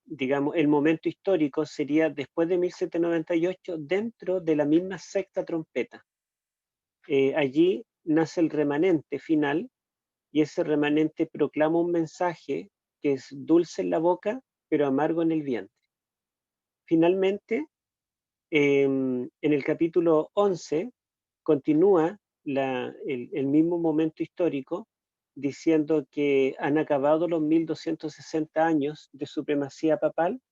digamos, el momento histórico sería después de 1798 dentro de la misma sexta trompeta. Allí nace el remanente final y ese remanente proclama un mensaje que es dulce en la boca, pero amargo en el vientre. Finalmente, en el capítulo 11 continúa el mismo momento histórico diciendo que han acabado los 1260 años de supremacía papal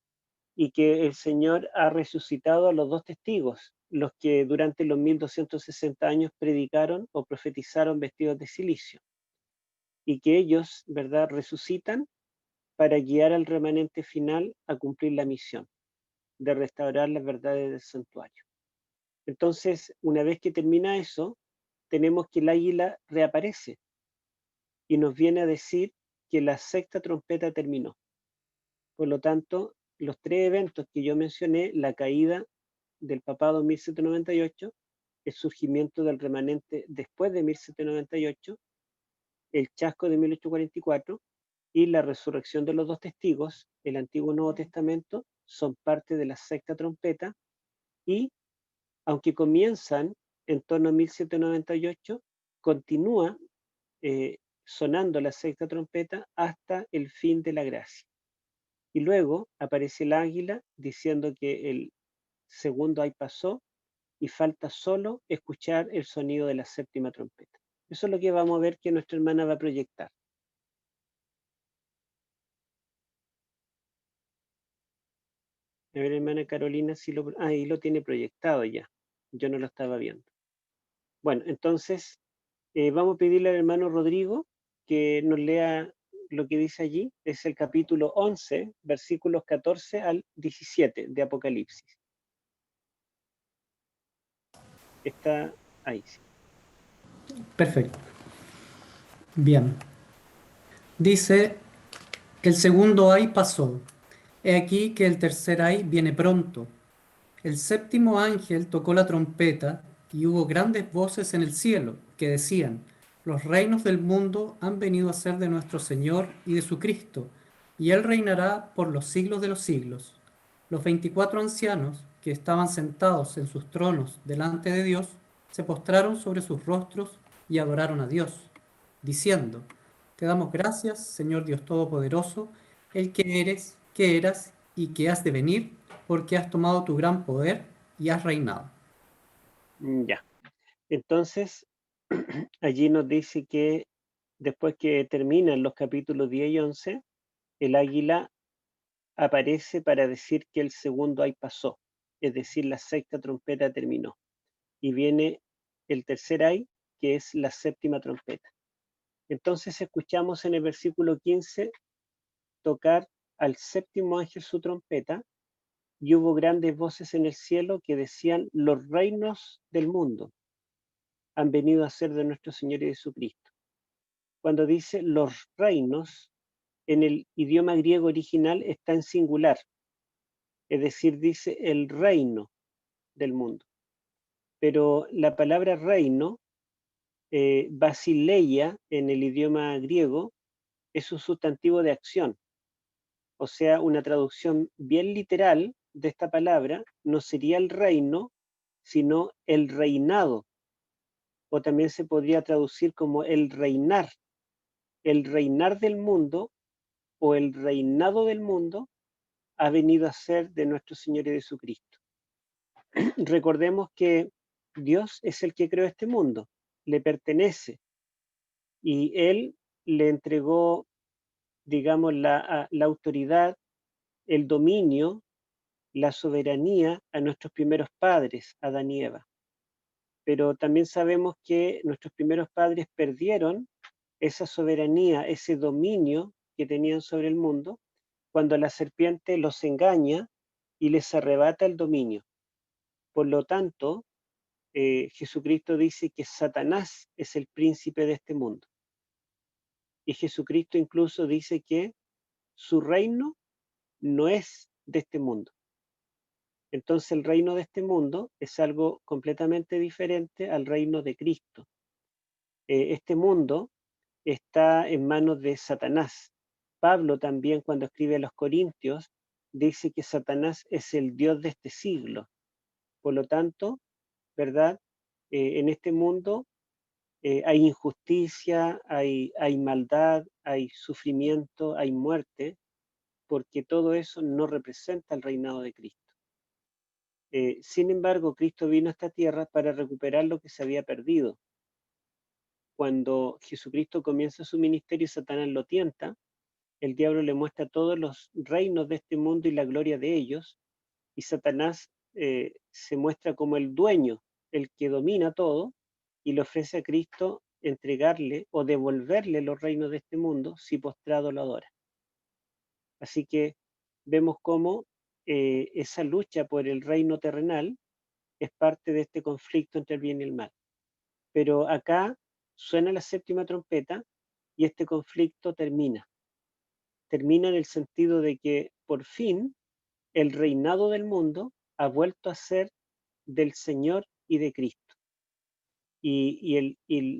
y que el Señor ha resucitado a los dos testigos, los que durante los 1260 años predicaron o profetizaron vestidos de silicio, y que ellos, ¿verdad?, resucitan para guiar al remanente final a cumplir la misión de restaurar las verdades del santuario. Entonces, una vez que termina eso, tenemos que el águila reaparece y nos viene a decir que la sexta trompeta terminó. Por lo tanto, los tres eventos que yo mencioné, la caída del papado en 1798, el surgimiento del remanente después de 1798, el chasco de 1844 y la resurrección de los dos testigos, el Antiguo y Nuevo Testamento, son parte de la sexta trompeta y, aunque comienzan en torno a 1798, continúa sonando la sexta trompeta hasta el fin de la gracia. Y luego aparece el águila diciendo que el segundo ay pasó y falta solo escuchar el sonido de la séptima trompeta. Eso es lo que vamos a ver que nuestra hermana va a proyectar. A ver, hermana Carolina, si ahí lo tiene proyectado ya. Yo no lo estaba viendo. Bueno, entonces vamos a pedirle al hermano Rodrigo que nos lea lo que dice allí. Es el capítulo 11, versículos 14 al 17 de Apocalipsis. Está ahí, sí. Perfecto. Bien. Dice, el segundo ay pasó. He aquí que el tercer ay viene pronto. El séptimo ángel tocó la trompeta y hubo grandes voces en el cielo que decían, los reinos del mundo han venido a ser de nuestro Señor y de su Cristo, y Él reinará por los siglos de los siglos. Los 24 ancianos que estaban sentados en sus tronos delante de Dios se postraron sobre sus rostros y adoraron a Dios, diciendo, te damos gracias, Señor Dios Todopoderoso, el que eres, que eras y que has de venir, porque has tomado tu gran poder y has reinado. Ya. Entonces, allí nos dice que después que terminan los capítulos 10 y 11, el águila aparece para decir que el segundo ay pasó, es decir, la sexta trompeta terminó. Y viene el tercer ay, que es la séptima trompeta. Entonces escuchamos en el versículo 15 tocar al séptimo ángel su trompeta, y hubo grandes voces en el cielo que decían, los reinos del mundo han venido a ser de nuestro Señor y Jesucristo. Cuando dice los reinos, en el idioma griego original está en singular, es decir, dice el reino del mundo. Pero la palabra reino, basileia en el idioma griego, es un sustantivo de acción. O sea, una traducción bien literal de esta palabra no sería el reino, sino el reinado. O también se podría traducir como el reinar del mundo o el reinado del mundo ha venido a ser de nuestro Señor y Jesucristo. Recordemos que Dios es el que creó este mundo, le pertenece y Él le entregó, digamos, la autoridad, el dominio, la soberanía a nuestros primeros padres, Adán y Eva. Pero también sabemos que nuestros primeros padres perdieron esa soberanía, ese dominio que tenían sobre el mundo, cuando la serpiente los engaña y les arrebata el dominio. Por lo tanto, Jesucristo dice que Satanás es el príncipe de este mundo. Y Jesucristo incluso dice que su reino no es de este mundo. Entonces el reino de este mundo es algo completamente diferente al reino de Cristo. Este mundo está en manos de Satanás. Pablo también, cuando escribe a los Corintios, dice que Satanás es el Dios de este siglo. Por lo tanto, ¿verdad? En este mundo hay injusticia, hay maldad, hay sufrimiento, hay muerte, porque todo eso no representa el reinado de Cristo. Sin embargo, Cristo vino a esta tierra para recuperar lo que se había perdido. Cuando Jesucristo comienza su ministerio y Satanás lo tienta, el diablo le muestra todos los reinos de este mundo y la gloria de ellos, y Satanás se muestra como el dueño, el que domina todo, y le ofrece a Cristo entregarle o devolverle los reinos de este mundo si postrado lo adora. Así que vemos cómo esa lucha por el reino terrenal es parte de este conflicto entre el bien y el mal. Pero acá suena la séptima trompeta y este conflicto termina. Termina en el sentido de que por fin el reinado del mundo ha vuelto a ser del Señor y de Cristo. Y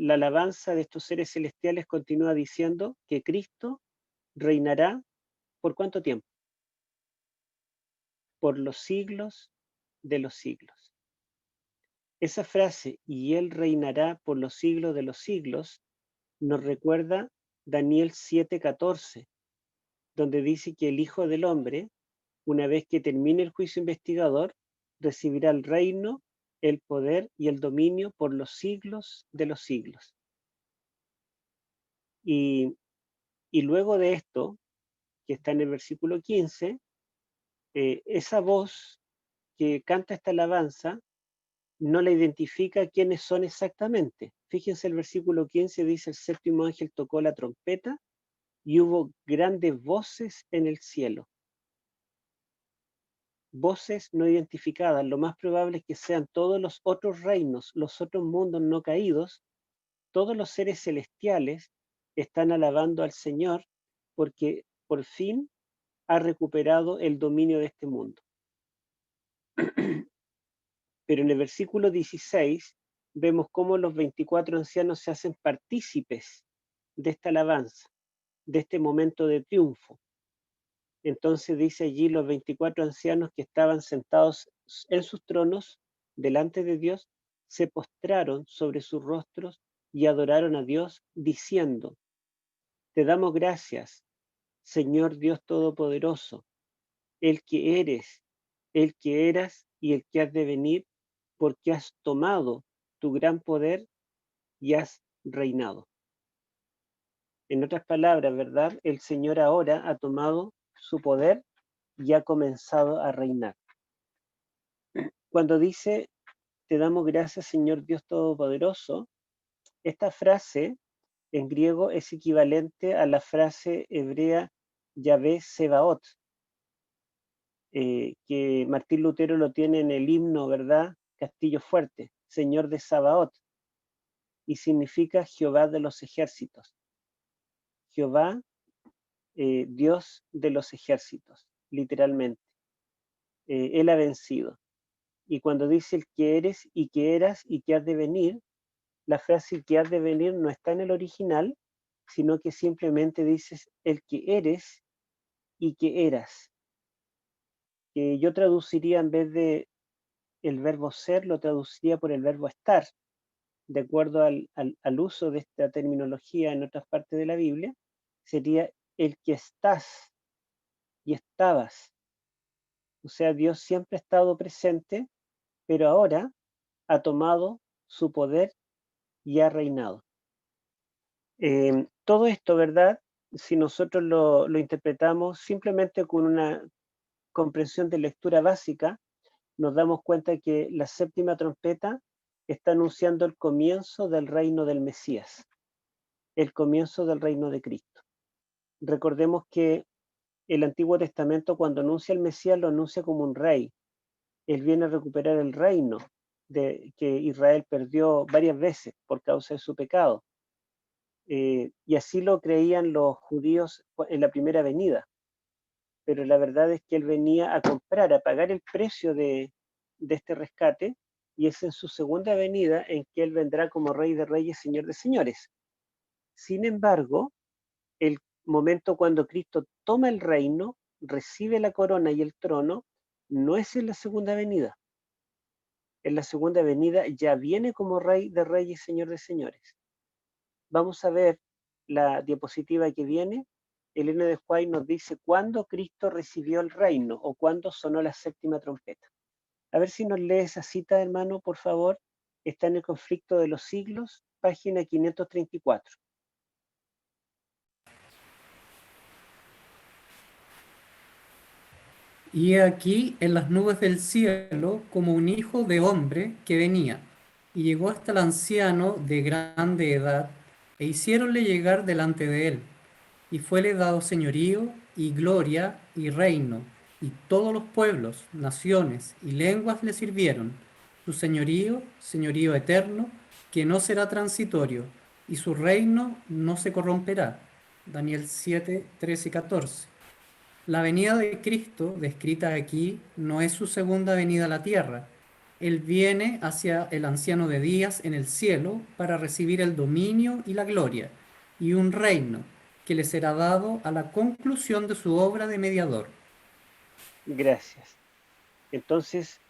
la alabanza de estos seres celestiales continúa diciendo que Cristo reinará ¿por cuánto tiempo? Por los siglos de los siglos. Esa frase, y Él reinará por los siglos de los siglos, nos recuerda Daniel 7:14, donde dice que el Hijo del Hombre, una vez que termine el juicio investigador, recibirá el reino, el poder y el dominio por los siglos de los siglos. Y luego de esto, que está en el versículo 15, esa voz que canta esta alabanza no la identifica quiénes son exactamente. Fíjense, el versículo 15 dice: el séptimo ángel tocó la trompeta y hubo grandes voces en el cielo. Voces no identificadas. Lo más probable es que sean todos los otros reinos, los otros mundos no caídos. Todos los seres celestiales están alabando al Señor porque por fin ha recuperado el dominio de este mundo. Pero en el versículo 16 vemos cómo los 24 ancianos se hacen partícipes de esta alabanza, de este momento de triunfo. Entonces dice allí: los 24 ancianos que estaban sentados en sus tronos delante de Dios se postraron sobre sus rostros y adoraron a Dios diciendo: te damos gracias, Señor Dios Todopoderoso, el que eres, el que eras y el que has de venir, porque has tomado tu gran poder y has reinado. En otras palabras, ¿verdad? El Señor ahora ha tomado su poder y ha comenzado a reinar. Cuando dice: te damos gracias, Señor Dios Todopoderoso, esta frase en griego es equivalente a la frase hebrea Yahvé Sebaot, que Martín Lutero lo tiene en el himno, ¿verdad? Castillo Fuerte, Señor de Sabaoth, y significa Jehová de los ejércitos. Jehová, Dios de los ejércitos, literalmente. Él ha vencido. Y cuando dice el que eres y que eras y que has de venir, la frase que has de venir no está en el original, sino que simplemente dices el que eres y que eras. Que yo traduciría, en vez de el verbo ser, lo traduciría por el verbo estar, de acuerdo al uso de esta terminología en otras partes de la Biblia, sería el que estás y estabas. O sea, Dios siempre ha estado presente, pero ahora ha tomado su poder y ha reinado. Todo esto, ¿verdad? Si nosotros lo interpretamos simplemente con una comprensión de lectura básica, nos damos cuenta que la séptima trompeta está anunciando el comienzo del reino del Mesías, el comienzo del reino de Cristo. Recordemos que el Antiguo Testamento, cuando anuncia el Mesías, lo anuncia como un rey. Él viene a recuperar el reino que Israel perdió varias veces por causa de su pecado. Y así lo creían los judíos en la primera venida. Pero la verdad es que él venía a comprar, a pagar el precio de este rescate, y es en su segunda venida en que él vendrá como Rey de Reyes, Señor de Señores. Sin embargo, el momento cuando Cristo toma el reino, recibe la corona y el trono, no es en la segunda venida. En la segunda venida ya viene como Rey de Reyes y Señor de Señores. Vamos a ver la diapositiva que viene. Elena de White nos dice cuándo Cristo recibió el reino o cuándo sonó la séptima trompeta. A ver si nos lee esa cita, hermano, por favor. Está en el Conflicto de los Siglos, página 534. Y he aquí en las nubes del cielo como un hijo de hombre que venía, y llegó hasta el anciano de grande edad, e hiciéronle llegar delante de él, y fuele dado señorío, y gloria, y reino, y todos los pueblos, naciones y lenguas le sirvieron. Su señorío, señorío eterno, que no será transitorio, y su reino no se corromperá. Daniel 7, 13 y 14. La venida de Cristo, descrita aquí, no es su segunda venida a la tierra. Él viene hacia el anciano de días en el cielo para recibir el dominio y la gloria, y un reino que le será dado a la conclusión de su obra de mediador. Gracias. Entonces,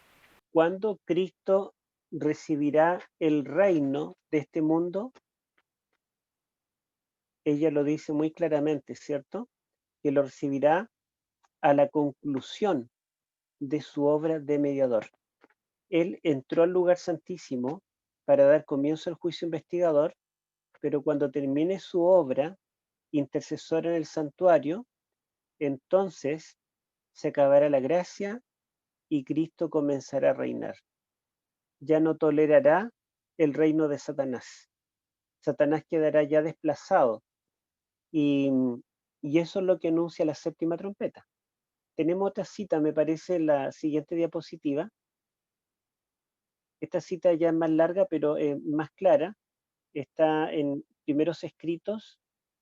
¿cuándo Cristo recibirá el reino de este mundo? Ella lo dice muy claramente, ¿cierto? Que lo recibirá a la conclusión de su obra de mediador. Él entró al lugar santísimo para dar comienzo al juicio investigador, pero cuando termine su obra intercesora en el santuario, entonces se acabará la gracia y Cristo comenzará a reinar. Ya no tolerará el reino de Satanás. Satanás quedará ya desplazado y, y eso es lo que anuncia la séptima trompeta. Tenemos otra cita, me parece, en la siguiente diapositiva. Esta cita ya es más larga, pero más clara. Está en Primeros Escritos,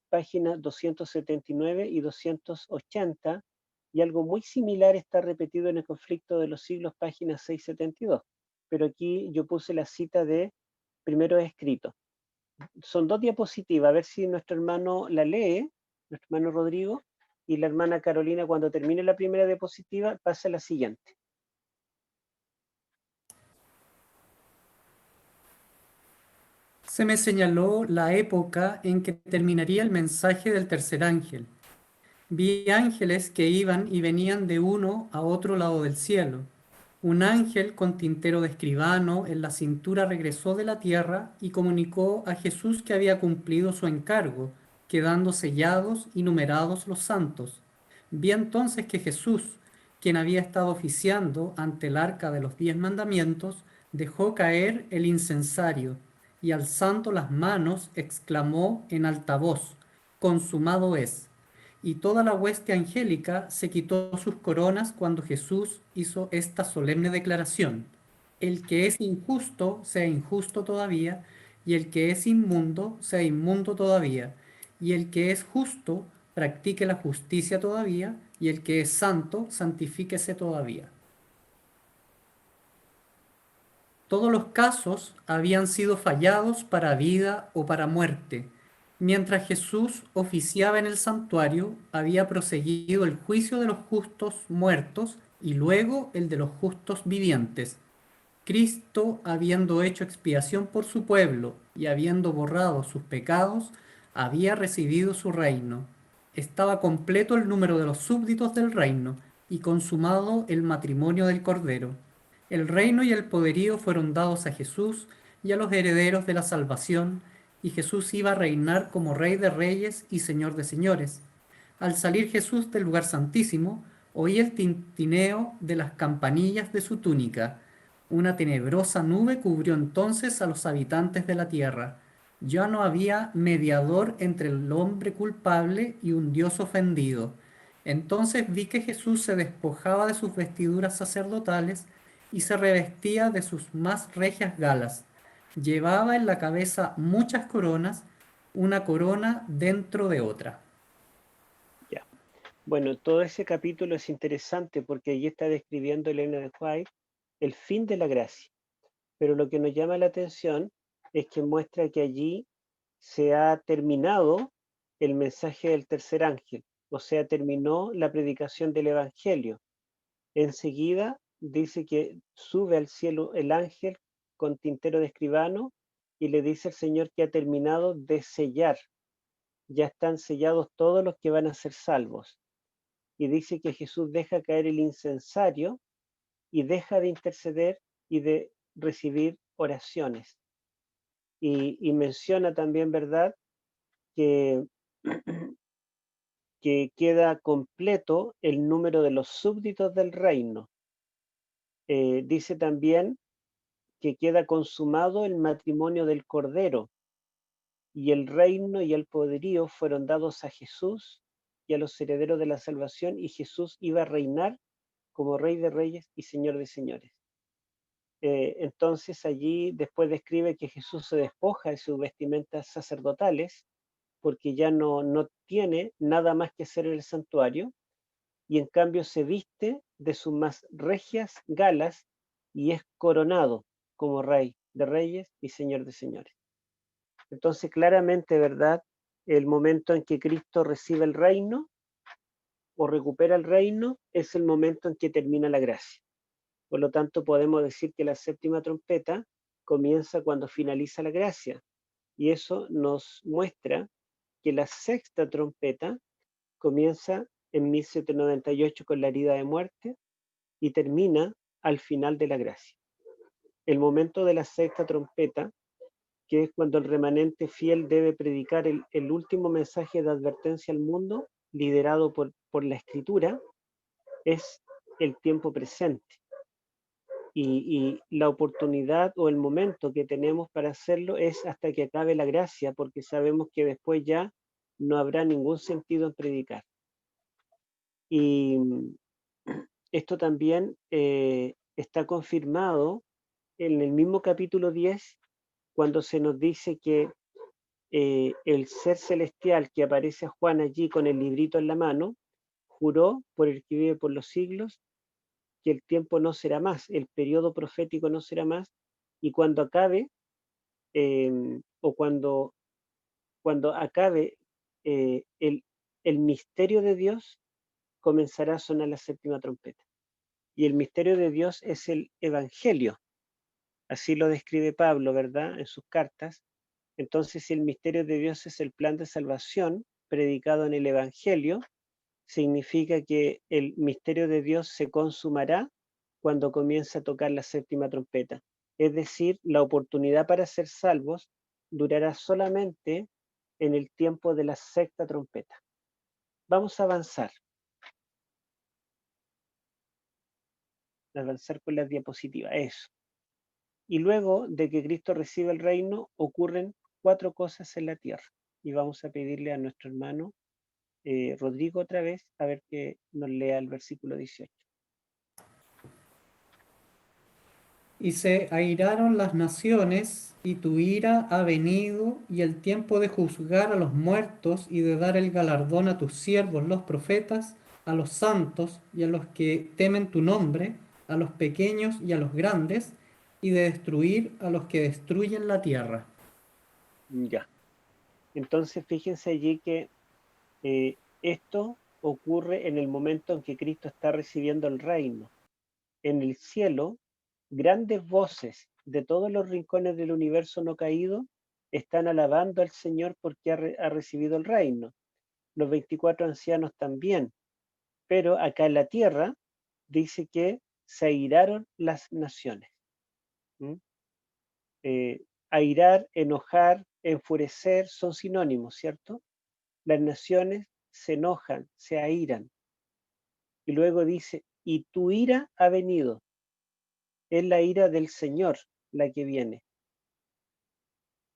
páginas 279 y 280, y algo muy similar está repetido en el Conflicto de los Siglos, página 672. Pero aquí yo puse la cita de Primeros Escritos. Son dos diapositivas, a ver si nuestro hermano la lee, nuestro hermano Rodrigo, y la hermana Carolina, cuando termine la primera diapositiva, pasa a la siguiente. Se me señaló la época en que terminaría el mensaje del tercer ángel. Vi ángeles que iban y venían de uno a otro lado del cielo. Un ángel con tintero de escribano en la cintura regresó de la tierra y comunicó a Jesús que había cumplido su encargo, quedando sellados y numerados los santos. Vi entonces que Jesús, quien había estado oficiando ante el arca de los 10 mandamientos, dejó caer el incensario y alzando las manos exclamó en alta voz, consumado es. Y toda la hueste angélica se quitó sus coronas cuando Jesús hizo esta solemne declaración. El que es injusto sea injusto todavía, y el que es inmundo sea inmundo todavía, y el que es justo practique la justicia todavía, y el que es santo santifíquese todavía. Todos los casos habían sido fallados para vida o para muerte. Mientras Jesús oficiaba en el santuario, había proseguido el juicio de los justos muertos y luego el de los justos vivientes. Cristo, habiendo hecho expiación por su pueblo y habiendo borrado sus pecados, había recibido su reino. Estaba completo el número de los súbditos del reino y consumado el matrimonio del Cordero. El reino y el poderío fueron dados a Jesús y a los herederos de la salvación, y Jesús iba a reinar como Rey de Reyes y Señor de Señores. Al salir Jesús del lugar santísimo, oí el tintineo de las campanillas de su túnica. Una tenebrosa nube cubrió entonces a los habitantes de la tierra. Ya no había mediador entre el hombre culpable y un Dios ofendido. Entonces vi que Jesús se despojaba de sus vestiduras sacerdotales y se revestía de sus más regias galas. Llevaba en la cabeza muchas coronas, una corona dentro de otra. Ya. Bueno, todo ese capítulo es interesante porque allí está describiendo Elena de White el fin de la gracia. Pero lo que nos llama la atención es que muestra que allí se ha terminado el mensaje del tercer ángel, o sea, terminó la predicación del Evangelio. Enseguida dice que sube al cielo el ángel con tintero de escribano y le dice al Señor que ha terminado de sellar. Ya están sellados todos los que van a ser salvos. Y dice que Jesús deja caer el incensario y deja de interceder y de recibir oraciones. Y menciona también, ¿verdad?, que, que queda completo el número de los súbditos del reino. Dice también que queda consumado el matrimonio del Cordero, y el reino y el poderío fueron dados a Jesús y a los herederos de la salvación, y Jesús iba a reinar como Rey de Reyes y Señor de Señores. Entonces allí después describe que Jesús se despoja de sus vestimentas sacerdotales, porque ya no tiene nada más que hacer en el santuario, y en cambio se viste de sus más regias galas y es coronado como Rey de Reyes y Señor de Señores. Entonces, claramente, ¿verdad? El momento en que Cristo recibe el reino o recupera el reino es el momento en que termina la gracia. Por lo tanto, podemos decir que la séptima trompeta comienza cuando finaliza la gracia. Y eso nos muestra que la sexta trompeta comienza en 1798 con la herida de muerte y termina al final de la gracia. El momento de la sexta trompeta, que es cuando el remanente fiel debe predicar el último mensaje de advertencia al mundo, liderado por la Escritura, es el tiempo presente. Y la oportunidad o el momento que tenemos para hacerlo es hasta que acabe la gracia, porque sabemos que después ya no habrá ningún sentido en predicar. Y esto también está confirmado en el mismo capítulo 10, cuando se nos dice que el ser celestial que aparece a Juan allí con el librito en la mano, juró por el que vive por los siglos que el tiempo no será más, el periodo profético no será más, y cuando acabe, o cuando acabe el misterio de Dios, comenzará a sonar la séptima trompeta. Y el misterio de Dios es el Evangelio. Así lo describe Pablo, ¿verdad?, en sus cartas. Entonces, si el misterio de Dios es el plan de salvación predicado en el Evangelio, significa que el misterio de Dios se consumará cuando comience a tocar la séptima trompeta. Es decir, la oportunidad para ser salvos durará solamente en el tiempo de la sexta trompeta. Vamos a avanzar con las diapositivas, eso. Y luego de que Cristo recibe el reino, ocurren 4 cosas en la tierra. Y vamos a pedirle a nuestro hermano Rodrigo otra vez, a ver que nos lea el versículo 18. Y se airaron las naciones, y tu ira ha venido, y el tiempo de juzgar a los muertos y de dar el galardón a tus siervos los profetas, a los santos y a los que temen tu nombre, a los pequeños y a los grandes, y de destruir a los que destruyen la tierra. Ya. Entonces, fíjense allí que esto ocurre en el momento en que Cristo está recibiendo el reino. En el cielo, grandes voces de todos los rincones del universo no caído están alabando al Señor porque ha recibido el reino. Los 24 ancianos también. Pero acá en la tierra dice que se airaron las naciones. ¿Mm? Airar, enojar, enfurecer son sinónimos, ¿cierto? Las naciones se enojan, se airan. Y luego dice, y tu ira ha venido. Es la ira del Señor la que viene.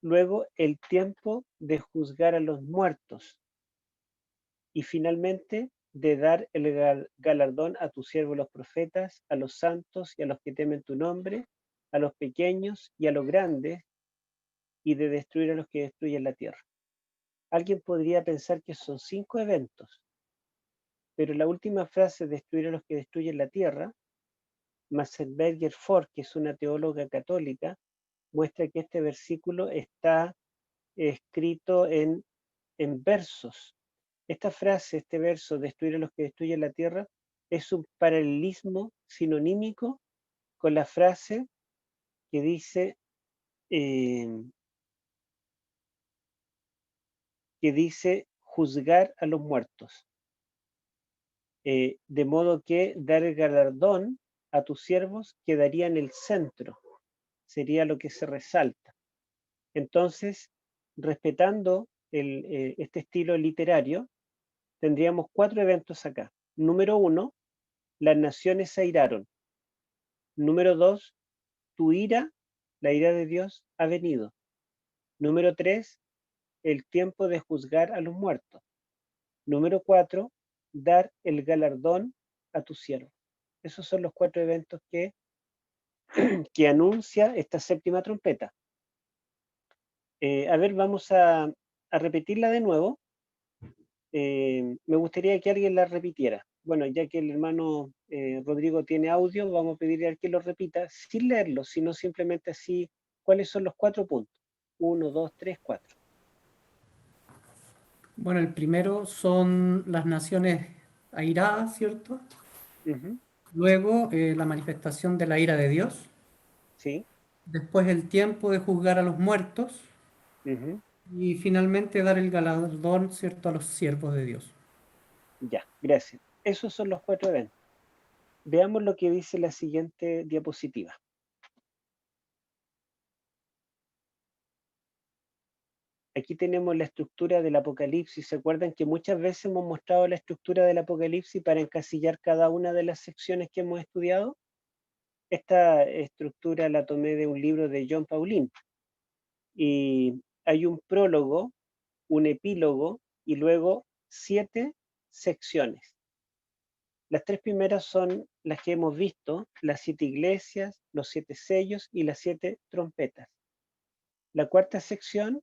Luego el tiempo de juzgar a los muertos. Y finalmente de dar el galardón a tus siervos los profetas, a los santos y a los que temen tu nombre, a los pequeños y a los grandes, y de destruir a los que destruyen la tierra. Alguien podría pensar que son 5 eventos, pero la última frase, destruir a los que destruyen la tierra, Massenberger Ford, que es una teóloga católica, muestra que este versículo está escrito en en versos. Esta frase, este verso, destruir a los que destruyen la tierra, es un paralelismo sinonímico con la frase que dice, eh, juzgar a los muertos. De modo que dar el galardón a tus siervos quedaría en el centro, sería lo que se resalta. Entonces, respetando este estilo literario, tendríamos 4 eventos acá. Número 1, las naciones se airaron. Número 2, tu ira, la ira de Dios, ha venido. Número 3, el tiempo de juzgar a los muertos. Número 4, dar el galardón a tu siervo. Esos son los 4 eventos que anuncia esta séptima trompeta. A ver, vamos a repetirla de nuevo. Me gustaría que alguien la repitiera. Bueno, ya que el hermano Rodrigo tiene audio, vamos a pedirle a que lo repita sin leerlo, sino simplemente así, ¿cuáles son los 4 puntos? 1, 2, 3, 4. Bueno, el primero son las naciones airadas, ¿cierto? Ujú, Luego la manifestación de la ira de Dios. sí, Después el tiempo de juzgar a los muertos. ujú, Y finalmente dar el galardón, ¿cierto?, a los siervos de Dios. ya, gracias. Esos son los 4 eventos. Veamos lo que dice la siguiente diapositiva. Aquí tenemos la estructura del Apocalipsis. ¿Se acuerdan que muchas veces hemos mostrado la estructura del Apocalipsis para encasillar cada una de las secciones que hemos estudiado? Esta estructura la tomé de un libro de John Pauline y hay un prólogo, un epílogo y luego 7 secciones. Las 3 primeras son las que hemos visto, las 7 iglesias, los 7 sellos y las 7 trompetas. La cuarta sección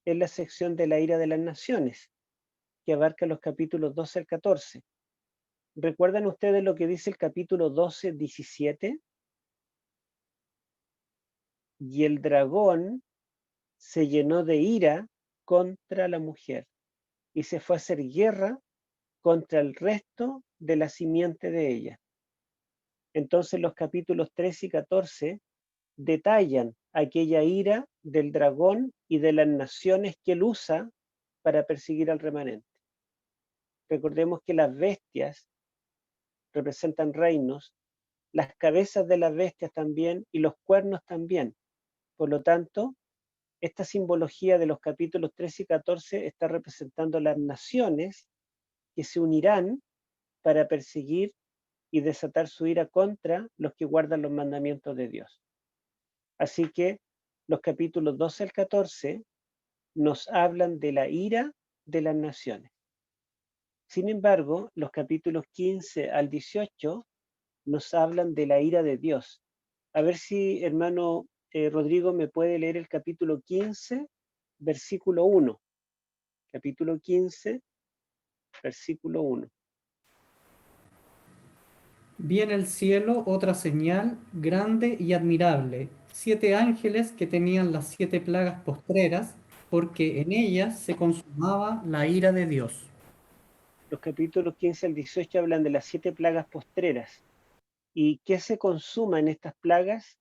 es la sección de la ira de las naciones, que abarca los capítulos 12 al 14. ¿Recuerdan ustedes lo que dice el capítulo 12, 17? Y el dragón se llenó de ira contra la mujer y se fue a hacer guerra contra el resto de la simiente de ella. Entonces los capítulos 13 y 14 detallan aquella ira del dragón y de las naciones que él usa para perseguir al remanente. Recordemos que las bestias representan reinos, las cabezas de las bestias también y los cuernos también. Por lo tanto, esta simbología de los capítulos 13 y 14 está representando las naciones que se unirán para perseguir y desatar su ira contra los que guardan los mandamientos de Dios. Así que los capítulos 12 al 14 nos hablan de la ira de las naciones. Sin embargo, los capítulos 15 al 18 nos hablan de la ira de Dios. A ver si, hermano Rodrigo, me puede leer el capítulo 15, versículo 1. Capítulo 15, versículo 1. Vi en el cielo otra señal grande y admirable, 7 ángeles que tenían las 7 plagas postreras, porque en ellas se consumaba la ira de Dios. Los capítulos 15 al 18 hablan de las 7 plagas postreras. ¿Y qué se consuma en estas plagas?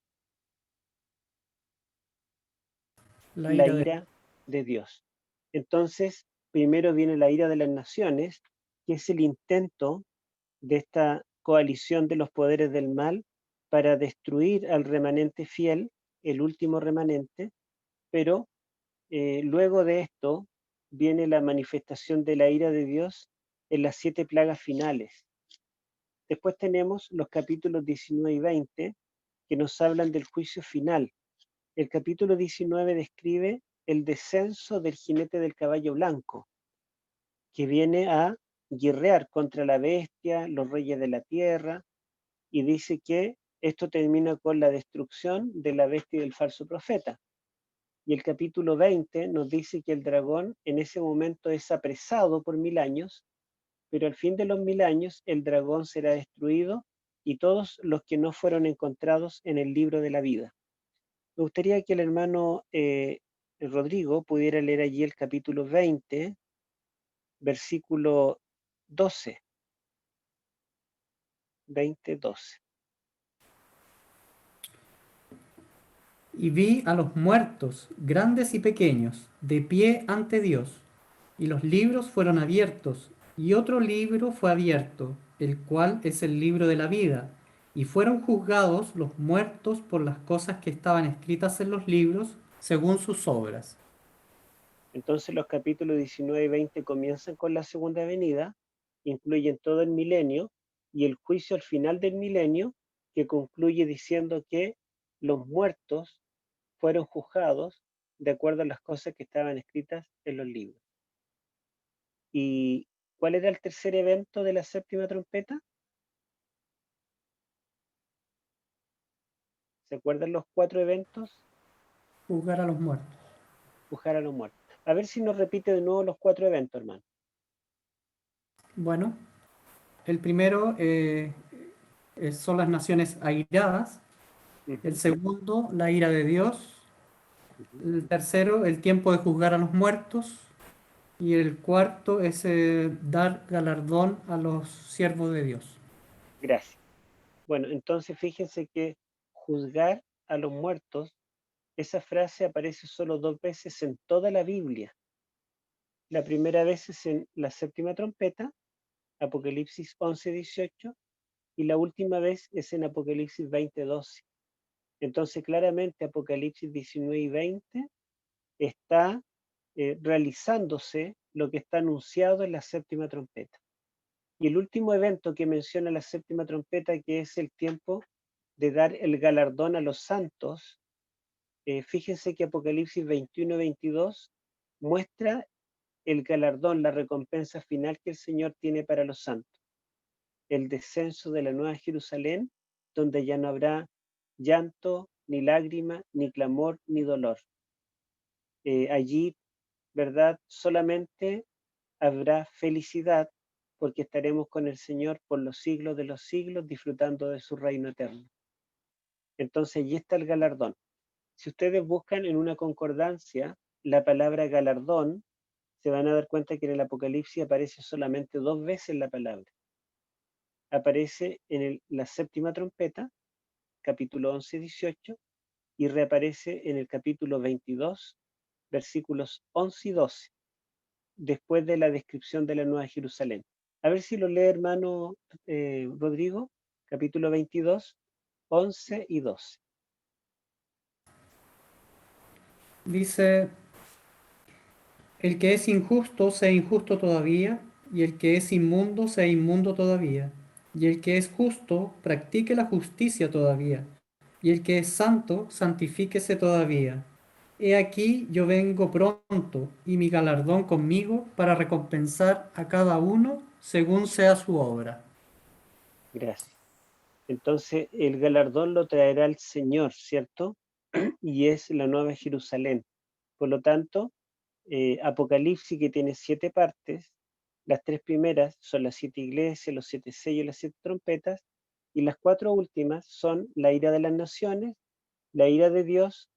La La ira de ira de Dios. Entonces, primero viene la ira de las naciones, que es el intento de esta coalición de los poderes del mal para destruir al remanente fiel, el último remanente, pero luego de esto viene la manifestación de la ira de Dios en las 7 plagas finales. Después tenemos los capítulos 19 y 20 que nos hablan del juicio final. El capítulo 19 describe el descenso del jinete del caballo blanco, que viene a guerrear contra la bestia, los reyes de la tierra, y dice que esto termina con la destrucción de la bestia y del falso profeta. Y el capítulo 20 nos dice que el dragón en ese momento es apresado por 1000 años, pero al fin de los 1000 años el dragón será destruido y todos los que no fueron encontrados en el libro de la vida. Me gustaría que el hermano Rodrigo pudiera leer allí el capítulo 20, versículo 12, 20:12. Y vi a los muertos, grandes y pequeños, de pie ante Dios, y los libros fueron abiertos, y otro libro fue abierto, el cual es el libro de la vida, y fueron juzgados los muertos por las cosas que estaban escritas en los libros, según sus obras. Entonces los capítulos 19 y 20 comienzan con la segunda venida, incluyen todo el milenio y el juicio al final del milenio, que concluye diciendo que los muertos fueron juzgados de acuerdo a las cosas que estaban escritas en los libros. ¿Y cuál era el tercer evento de la séptima trompeta? ¿Se acuerdan los 4 eventos? Juzgar a los muertos. Juzgar a los muertos. A ver si nos repite de nuevo los 4 eventos, hermano. Bueno, el primero son las naciones airadas, el Ujú, segundo, la ira de Dios, ujú. el tercero, el tiempo de juzgar a los muertos, y el cuarto es dar galardón a los siervos de Dios. Gracias. Bueno, entonces fíjense que juzgar a los muertos, esa frase aparece solo 2 veces en toda la Biblia. La primera vez es en la séptima trompeta, Apocalipsis 11:18, y la última vez es en Apocalipsis 20:12. Entonces, claramente Apocalipsis 19 y 20 está realizándose lo que está anunciado en la séptima trompeta. Y el último evento que menciona la séptima trompeta, que es el tiempo de dar el galardón a los santos, fíjense que Apocalipsis 21-22 muestra el galardón, la recompensa final que el Señor tiene para los santos, el descenso de la Nueva Jerusalén, donde ya no habrá llanto, ni lágrima, ni clamor, ni dolor. Allí, ¿verdad? Solamente habrá felicidad porque estaremos con el Señor por los siglos de los siglos disfrutando de su reino eterno. Entonces, allí está el galardón. Si ustedes buscan en una concordancia la palabra galardón, se van a dar cuenta que en el Apocalipsis aparece solamente 2 veces la palabra. Aparece en la séptima trompeta, capítulo 11-18, y reaparece en el capítulo 22, versículos 11 y 12, después de la descripción de la Nueva Jerusalén. A ver si lo lee, hermano Rodrigo, capítulo 22, 11 y 12. Dice, el que es injusto sea injusto todavía, y el que es inmundo sea inmundo todavía, y el que es justo practique la justicia todavía, y el que es santo santifíquese todavía. He aquí yo vengo pronto, y mi galardón conmigo para recompensar a cada uno según sea su obra. Gracias. Entonces, el galardón lo traerá el Señor, ¿cierto? Y es la Nueva Jerusalén. Por lo tanto, Apocalipsis, que tiene 7 partes, las 3 primeras son las 7 iglesias, los 7 sellos, las 7 trompetas, y las 4 últimas son la ira de las naciones, la ira de Dios,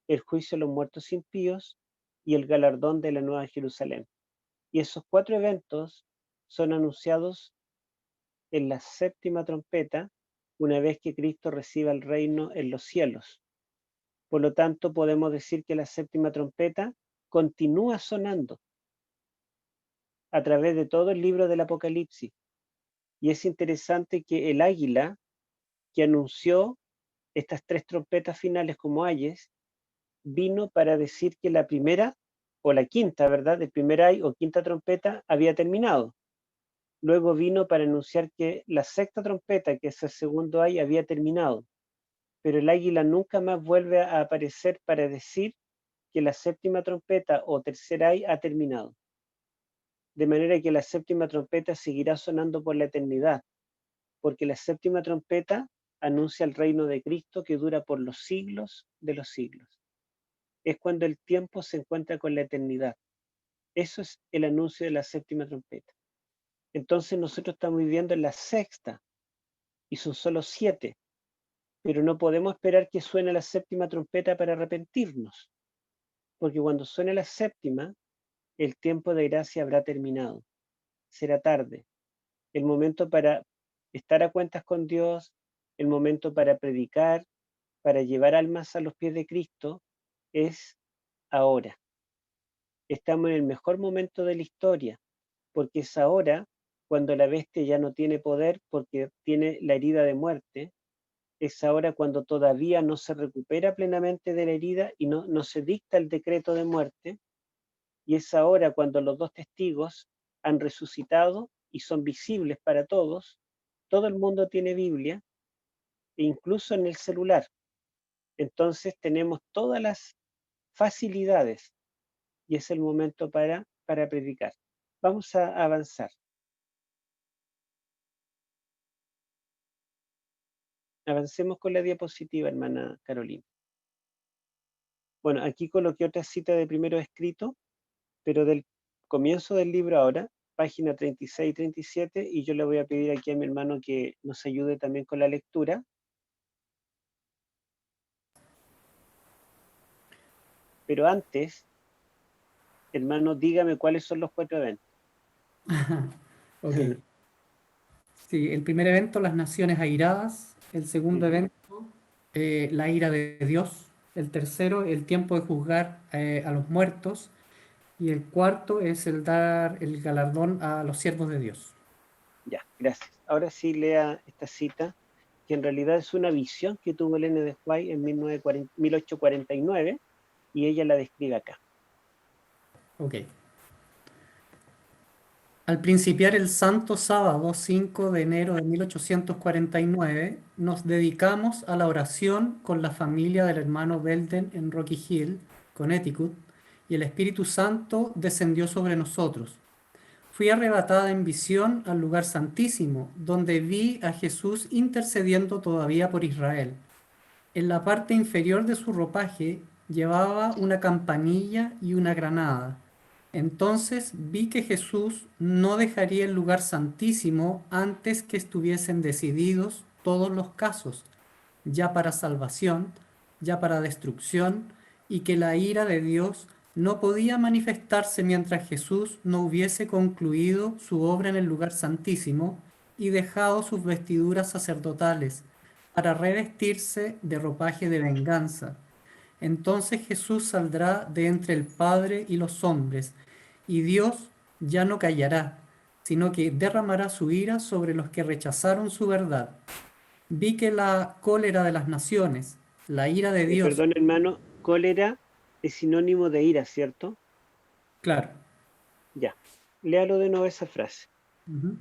el juicio de los muertos impíos y el galardón de la Nueva Jerusalén. Y esos 4 eventos son anunciados en la séptima trompeta, una vez que Cristo reciba el reino en los cielos. Por lo tanto, podemos decir que la séptima trompeta continúa sonando a través de todo el libro del Apocalipsis. Y es interesante que el águila que anunció estas 3 trompetas finales como ayes, vino para decir que la primera o la quinta, ¿verdad? El primer ay o quinta trompeta había terminado. Luego vino para anunciar que la sexta trompeta, que es el segundo ay, había terminado. Pero el águila nunca más vuelve a aparecer para decir que la séptima trompeta o tercer ay ha terminado. De manera que la séptima trompeta seguirá sonando por la eternidad, porque la séptima trompeta anuncia el reino de Cristo que dura por los siglos de los siglos. Es cuando el tiempo se encuentra con la eternidad. Eso es el anuncio de la séptima trompeta. Entonces nosotros estamos viviendo en la sexta y son solo 7, pero no podemos esperar que suene la séptima trompeta para arrepentirnos, porque cuando suene la séptima, El tiempo de gracia habrá terminado. Será tarde. El momento para estar a cuentas con Dios, el momento para predicar, para llevar almas a los pies de Cristo, es ahora. Estamos en el mejor momento de la historia, porque es ahora cuando la bestia ya no tiene poder porque tiene la herida de muerte, es ahora cuando todavía no se recupera plenamente de la herida y no se dicta el decreto de muerte, y es ahora cuando los dos testigos han resucitado y son visibles para todos. Todo el mundo tiene Biblia, e incluso en el celular. Entonces tenemos todas las facilidades y es el momento para predicar. Vamos a avanzar. Avancemos con la diapositiva, hermana Carolina. Bueno, aquí coloqué otra cita de primero escrito, pero del comienzo del libro ahora, página 36 y 37, y yo le voy a pedir aquí a mi hermano que nos ayude también con la lectura. Pero antes, hermano, dígame cuáles son los 4 eventos. Ok. Sí, el primer evento, las naciones airadas. El segundo evento, la ira de Dios. El tercero, el tiempo de juzgar a los muertos. Y el cuarto es el dar el galardón a los siervos de Dios. Ya, gracias. Ahora sí lea esta cita, que en realidad es una visión que tuvo Elena de White en 1849, y ella la describe acá. Ok. Al principiar el santo sábado 5 de enero de 1849, nos dedicamos a la oración con la familia del hermano Belden en Rocky Hill, Connecticut, y el Espíritu Santo descendió sobre nosotros. Fui arrebatada en visión al lugar santísimo, donde vi a Jesús intercediendo todavía por Israel. En la parte inferior de su ropaje llevaba una campanilla y una granada. Entonces vi que Jesús no dejaría el lugar santísimo antes que estuviesen decididos todos los casos, ya para salvación, ya para destrucción, y que la ira de Dios no podía manifestarse mientras Jesús no hubiese concluido su obra en el lugar santísimo y dejado sus vestiduras sacerdotales para revestirse de ropaje de venganza. Entonces Jesús saldrá de entre el Padre y los hombres, y Dios ya no callará, sino que derramará su ira sobre los que rechazaron su verdad. Vi que la cólera de las naciones, la ira de Dios, Perdón, hermano, cólera es sinónimo de ira, ¿cierto? claro, Ya, léalo de nuevo esa frase. ujú.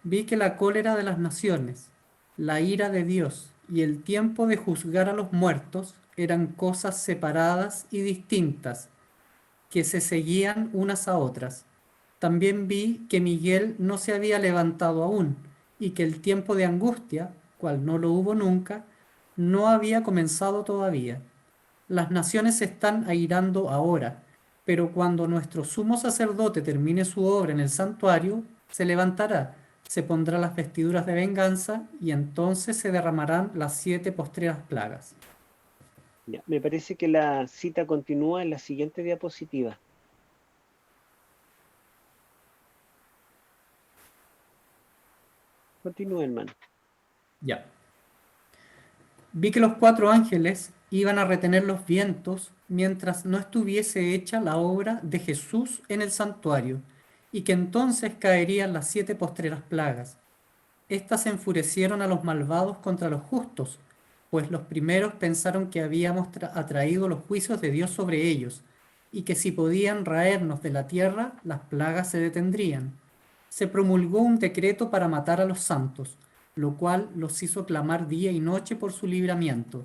Vi que la cólera de las naciones, la ira de Dios y el tiempo de juzgar a los muertos eran cosas separadas y distintas, que se seguían unas a otras. También vi que Miguel no se había levantado aún y que el tiempo de angustia, cual no lo hubo nunca, no había comenzado todavía. Las naciones se están airando ahora, pero cuando nuestro sumo sacerdote termine su obra en el santuario, se levantará, se pondrá las vestiduras de venganza y entonces se derramarán las 7 postreras plagas. Ya, me parece que la cita continúa en la siguiente diapositiva. Continúa, hermano. Ya. Vi que los 4 ángeles iban a retener los vientos mientras no estuviese hecha la obra de Jesús en el santuario, y que entonces caerían las 7 postreras plagas. Estas enfurecieron a los malvados contra los justos, pues los primeros pensaron que habíamos atraído los juicios de Dios sobre ellos, y que si podían raernos de la tierra, las plagas se detendrían. Se promulgó un decreto para matar a los santos, lo cual los hizo clamar día y noche por su libramiento.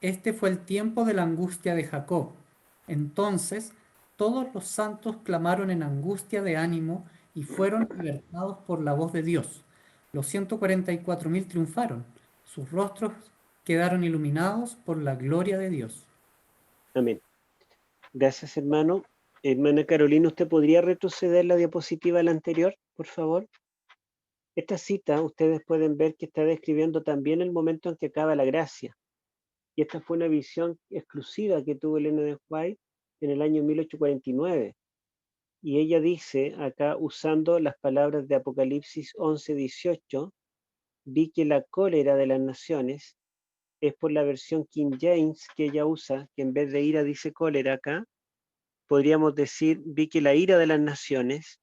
Este fue el tiempo de la angustia de Jacob. Entonces todos los santos clamaron en angustia de ánimo y fueron libertados por la voz de Dios. Los 144.000 triunfaron. Sus rostros quedaron iluminados por la gloria de Dios. Amén. Gracias, hermano. Hermana Carolina, ¿usted podría retroceder la diapositiva a la anterior, por favor? Esta cita, ustedes pueden ver que está describiendo también el momento en que acaba la gracia. Y esta fue una visión exclusiva que tuvo Elena de White en el año 1849. y ella dice acá, usando las palabras de Apocalipsis 11:18, vi que la cólera de las naciones, es por la versión King James que ella usa, que en vez de ira dice cólera acá, podríamos decir, vi que la ira de las naciones,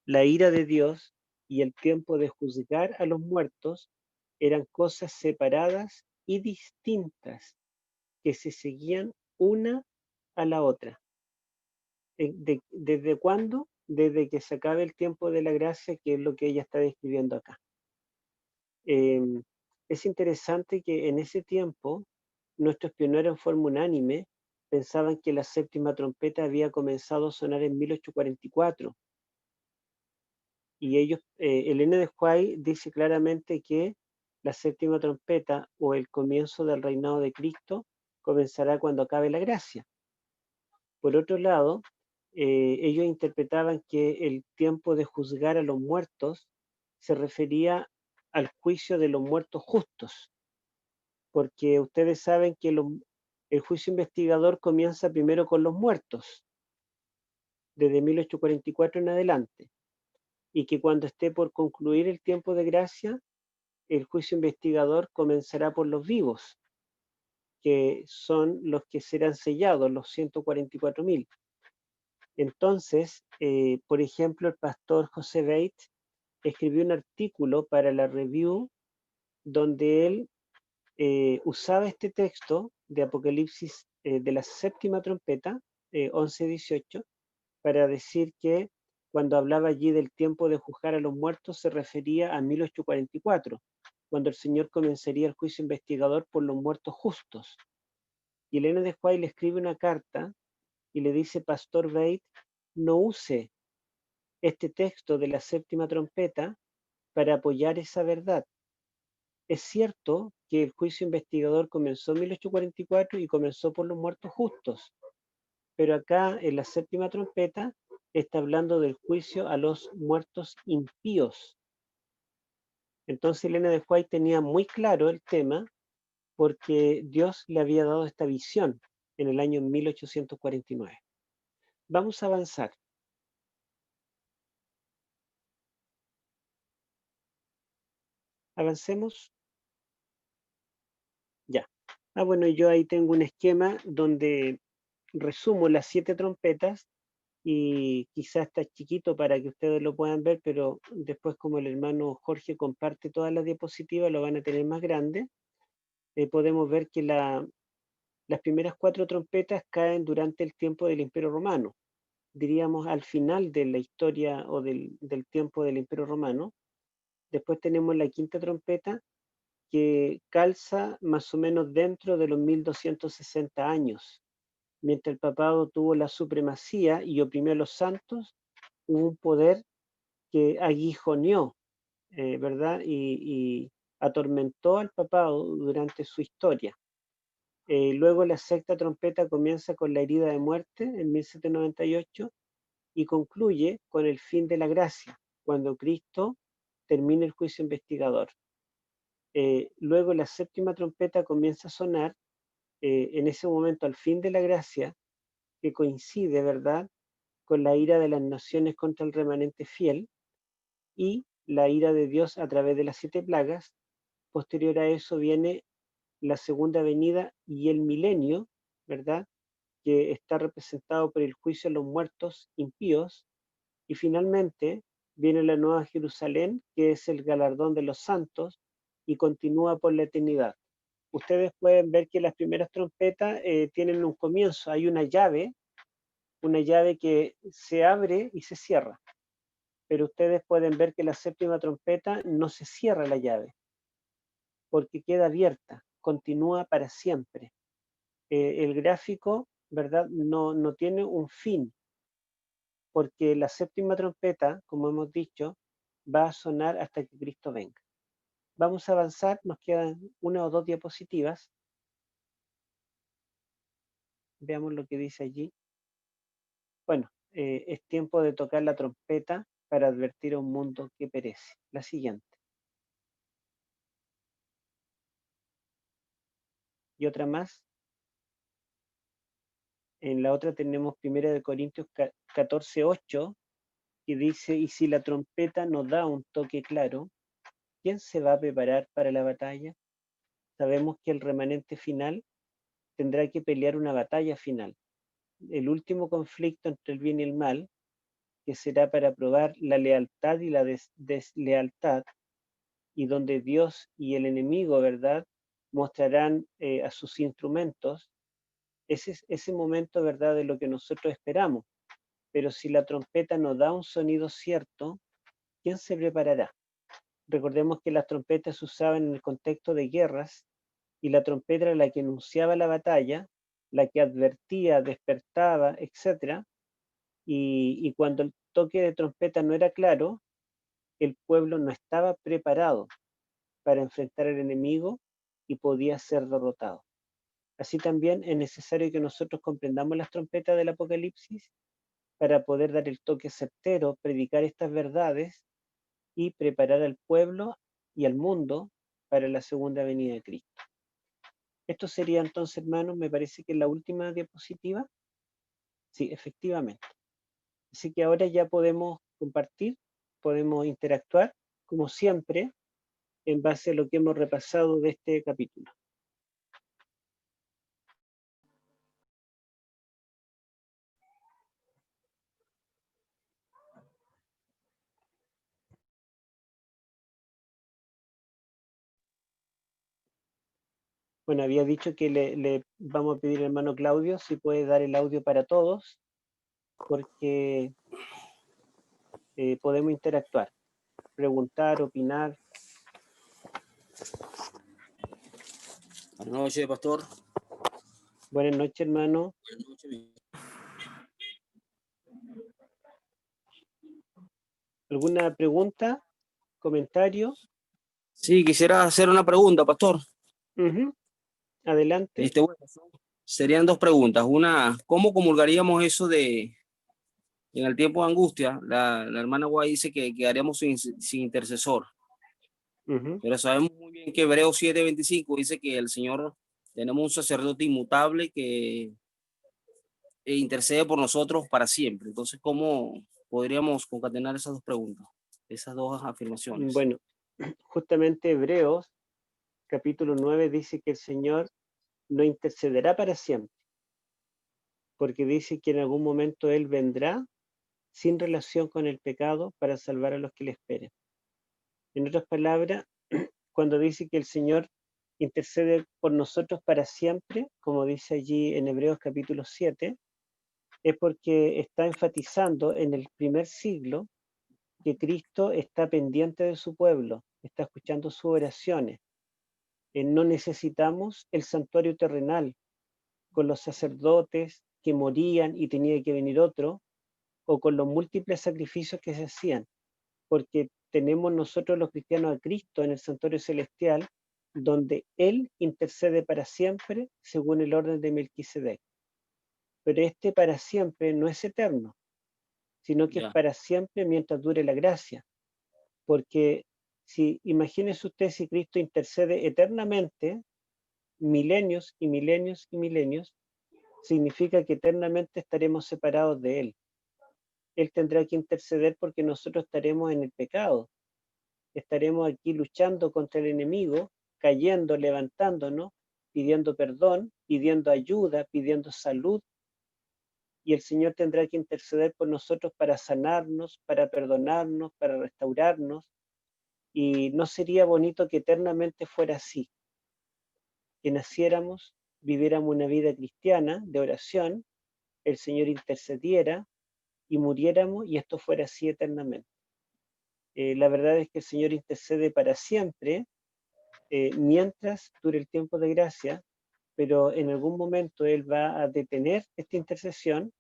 la ira de Dios y el tiempo de juzgar a los muertos eran cosas separadas y distintas que se seguían una a la otra. ¿Desde cuándo? Desde que se acabe el tiempo de la gracia, que es lo que ella está describiendo acá. Es interesante que en ese tiempo nuestros pioneros en forma unánime pensaban que la séptima trompeta había comenzado a sonar en 1844. Y ellos, Elena de White dice claramente que la séptima trompeta o el comienzo del reinado de Cristo comenzará cuando acabe la gracia. Por otro lado, ellos interpretaban que el tiempo de juzgar a los muertos se refería al juicio de los muertos justos, porque ustedes saben que el juicio investigador comienza primero con los muertos, desde 1844 en adelante, y que cuando esté por concluir el tiempo de gracia, el juicio investigador comenzará por los vivos, que son los que serán sellados, los 144.000. Entonces, por ejemplo, el pastor José Bates escribió un artículo para la Review donde él usaba este texto de Apocalipsis de la séptima trompeta, 11:18, para decir que cuando hablaba allí del tiempo de juzgar a los muertos se refería a 1844, cuando el Señor comenzaría el juicio investigador por los muertos justos. Y Elena de White le escribe una carta y le dice, Pastor Bates, no use este texto de la séptima trompeta para apoyar esa verdad. Es cierto que el juicio investigador comenzó en 1844 y comenzó por los muertos justos, pero acá en la séptima trompeta está hablando del juicio a los muertos impíos. Entonces Elena de White tenía muy claro el tema porque Dios le había dado esta visión en el año 1849. Vamos a avanzar. Avancemos. Ya. Bueno, yo ahí tengo un esquema donde resumo las 7 trompetas y quizás está chiquito para que ustedes lo puedan ver, pero después como el hermano Jorge comparte todas las diapositivas, lo van a tener más grande. Podemos ver que las primeras 4 trompetas caen durante el tiempo del Imperio Romano, diríamos al final de la historia o del tiempo del Imperio Romano. Después tenemos la quinta trompeta que calza más o menos dentro de los 1260 años. Mientras el papado tuvo la supremacía y oprimió a los santos, hubo un poder que aguijoneó, ¿verdad? Y atormentó al papado durante su historia. Luego la sexta trompeta comienza con la herida de muerte en 1798 y concluye con el fin de la gracia, cuando Cristo termina el juicio investigador. Luego la séptima trompeta comienza a sonar en ese momento al fin de la gracia, que coincide, ¿verdad?, con la ira de las naciones contra el remanente fiel y la ira de Dios a través de las 7 plagas. Posterior a eso viene la segunda venida y el milenio, ¿verdad?, que está representado por el juicio a los muertos impíos. Y finalmente viene la Nueva Jerusalén, que es el galardón de los santos y continúa por la eternidad. Ustedes pueden ver que las primeras trompetas tienen un comienzo, hay una llave que se abre y se cierra, pero ustedes pueden ver que la séptima trompeta no se cierra la llave, porque queda abierta, continúa para siempre. El gráfico, ¿verdad?, no tiene un fin, porque la séptima trompeta, como hemos dicho, va a sonar hasta que Cristo venga. Vamos a avanzar, nos quedan 1 o 2 diapositivas. Veamos lo que dice allí. Bueno, es tiempo de tocar la trompeta para advertir a un mundo que perece. La siguiente. Y otra más. En la otra tenemos 1 Corintios 14:8, que dice, y si la trompeta nos da un toque claro, ¿quién se va a preparar para la batalla? Sabemos que el remanente final tendrá que pelear una batalla final, el último conflicto entre el bien y el mal, que será para probar la lealtad y la deslealtad, y donde Dios y el enemigo, ¿verdad?, mostrarán a sus instrumentos. Ese es ese momento, ¿verdad?, de lo que nosotros esperamos. Pero si la trompeta no da un sonido cierto, ¿quién se preparará? Recordemos que las trompetas se usaban en el contexto de guerras y la trompeta era la que anunciaba la batalla, la que advertía, despertaba, etc. Y cuando el toque de trompeta no era claro, el pueblo no estaba preparado para enfrentar al enemigo y podía ser derrotado. Así también es necesario que nosotros comprendamos las trompetas del Apocalipsis para poder dar el toque certero, predicar estas verdades y preparar al pueblo y al mundo para la segunda venida de Cristo. Esto sería entonces, hermanos, me parece que es la última diapositiva. Sí, efectivamente. Así que ahora ya podemos compartir, podemos interactuar, como siempre, en base a lo que hemos repasado de este capítulo. Bueno, había dicho que le vamos a pedir al hermano Claudio si puede dar el audio para todos, porque podemos interactuar, preguntar, opinar. Buenas noches, pastor. Buenas noches, hermano. Buenas noches. ¿Alguna pregunta? ¿Comentario? Sí, quisiera hacer una pregunta, pastor. Adelante. Bueno, serían dos preguntas. Una, ¿cómo comulgaríamos eso de en el tiempo de angustia? La hermana Guay dice que quedaríamos sin intercesor. Pero sabemos muy bien que Hebreos 7:25 dice que el Señor, tenemos un sacerdote inmutable que intercede por nosotros para siempre. Entonces, ¿cómo podríamos concatenar esas dos preguntas, esas dos afirmaciones? Bueno, justamente Hebreos capítulo 9 dice que el Señor no intercederá para siempre, porque dice que en algún momento Él vendrá sin relación con el pecado para salvar a los que le esperen. En otras palabras, cuando dice que el Señor intercede por nosotros para siempre, como dice allí en Hebreos capítulo 7, es porque está enfatizando en el primer siglo que Cristo está pendiente de su pueblo, está escuchando sus oraciones. No necesitamos el santuario terrenal con los sacerdotes que morían y tenía que venir otro, o con los múltiples sacrificios que se hacían, porque tenemos nosotros los cristianos a Cristo en el santuario celestial, donde Él intercede para siempre según el orden de Melquisedec. Pero este para siempre no es eterno, sino que es para siempre mientras dure la gracia. Porque si imagínese usted si Cristo intercede eternamente, milenios y milenios y milenios, significa que eternamente estaremos separados de Él. Él tendrá que interceder porque nosotros estaremos en el pecado. Estaremos aquí luchando contra el enemigo, cayendo, levantándonos, pidiendo perdón, pidiendo ayuda, pidiendo salud. Y el Señor tendrá que interceder por nosotros para sanarnos, para perdonarnos, para restaurarnos. Y no sería bonito que eternamente fuera así, que naciéramos, viviéramos una vida cristiana de oración, el Señor intercediera y muriéramos y esto fuera así eternamente. La verdad es que el Señor intercede para siempre, mientras dure el tiempo de gracia, pero en algún momento Él va a detener esta intercesión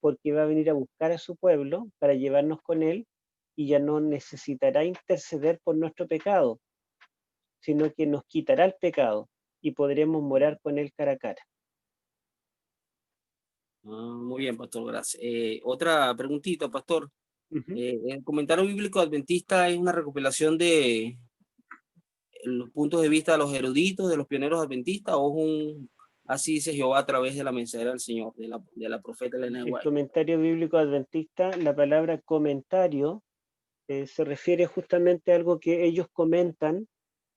porque va a venir a buscar a su pueblo para llevarnos con Él y ya no necesitará interceder por nuestro pecado, sino que nos quitará el pecado y podremos morar con Él cara a cara. Muy bien, pastor, gracias. Otra preguntita, pastor. Uh-huh. El comentario bíblico adventista es una recopilación de los puntos de vista de los eruditos, de los pioneros adventistas, o es así dice Jehová a través de la mensajera del Señor, de la profeta Elena de El White. comentario bíblico adventista, la palabra comentario se refiere justamente a algo que ellos comentan,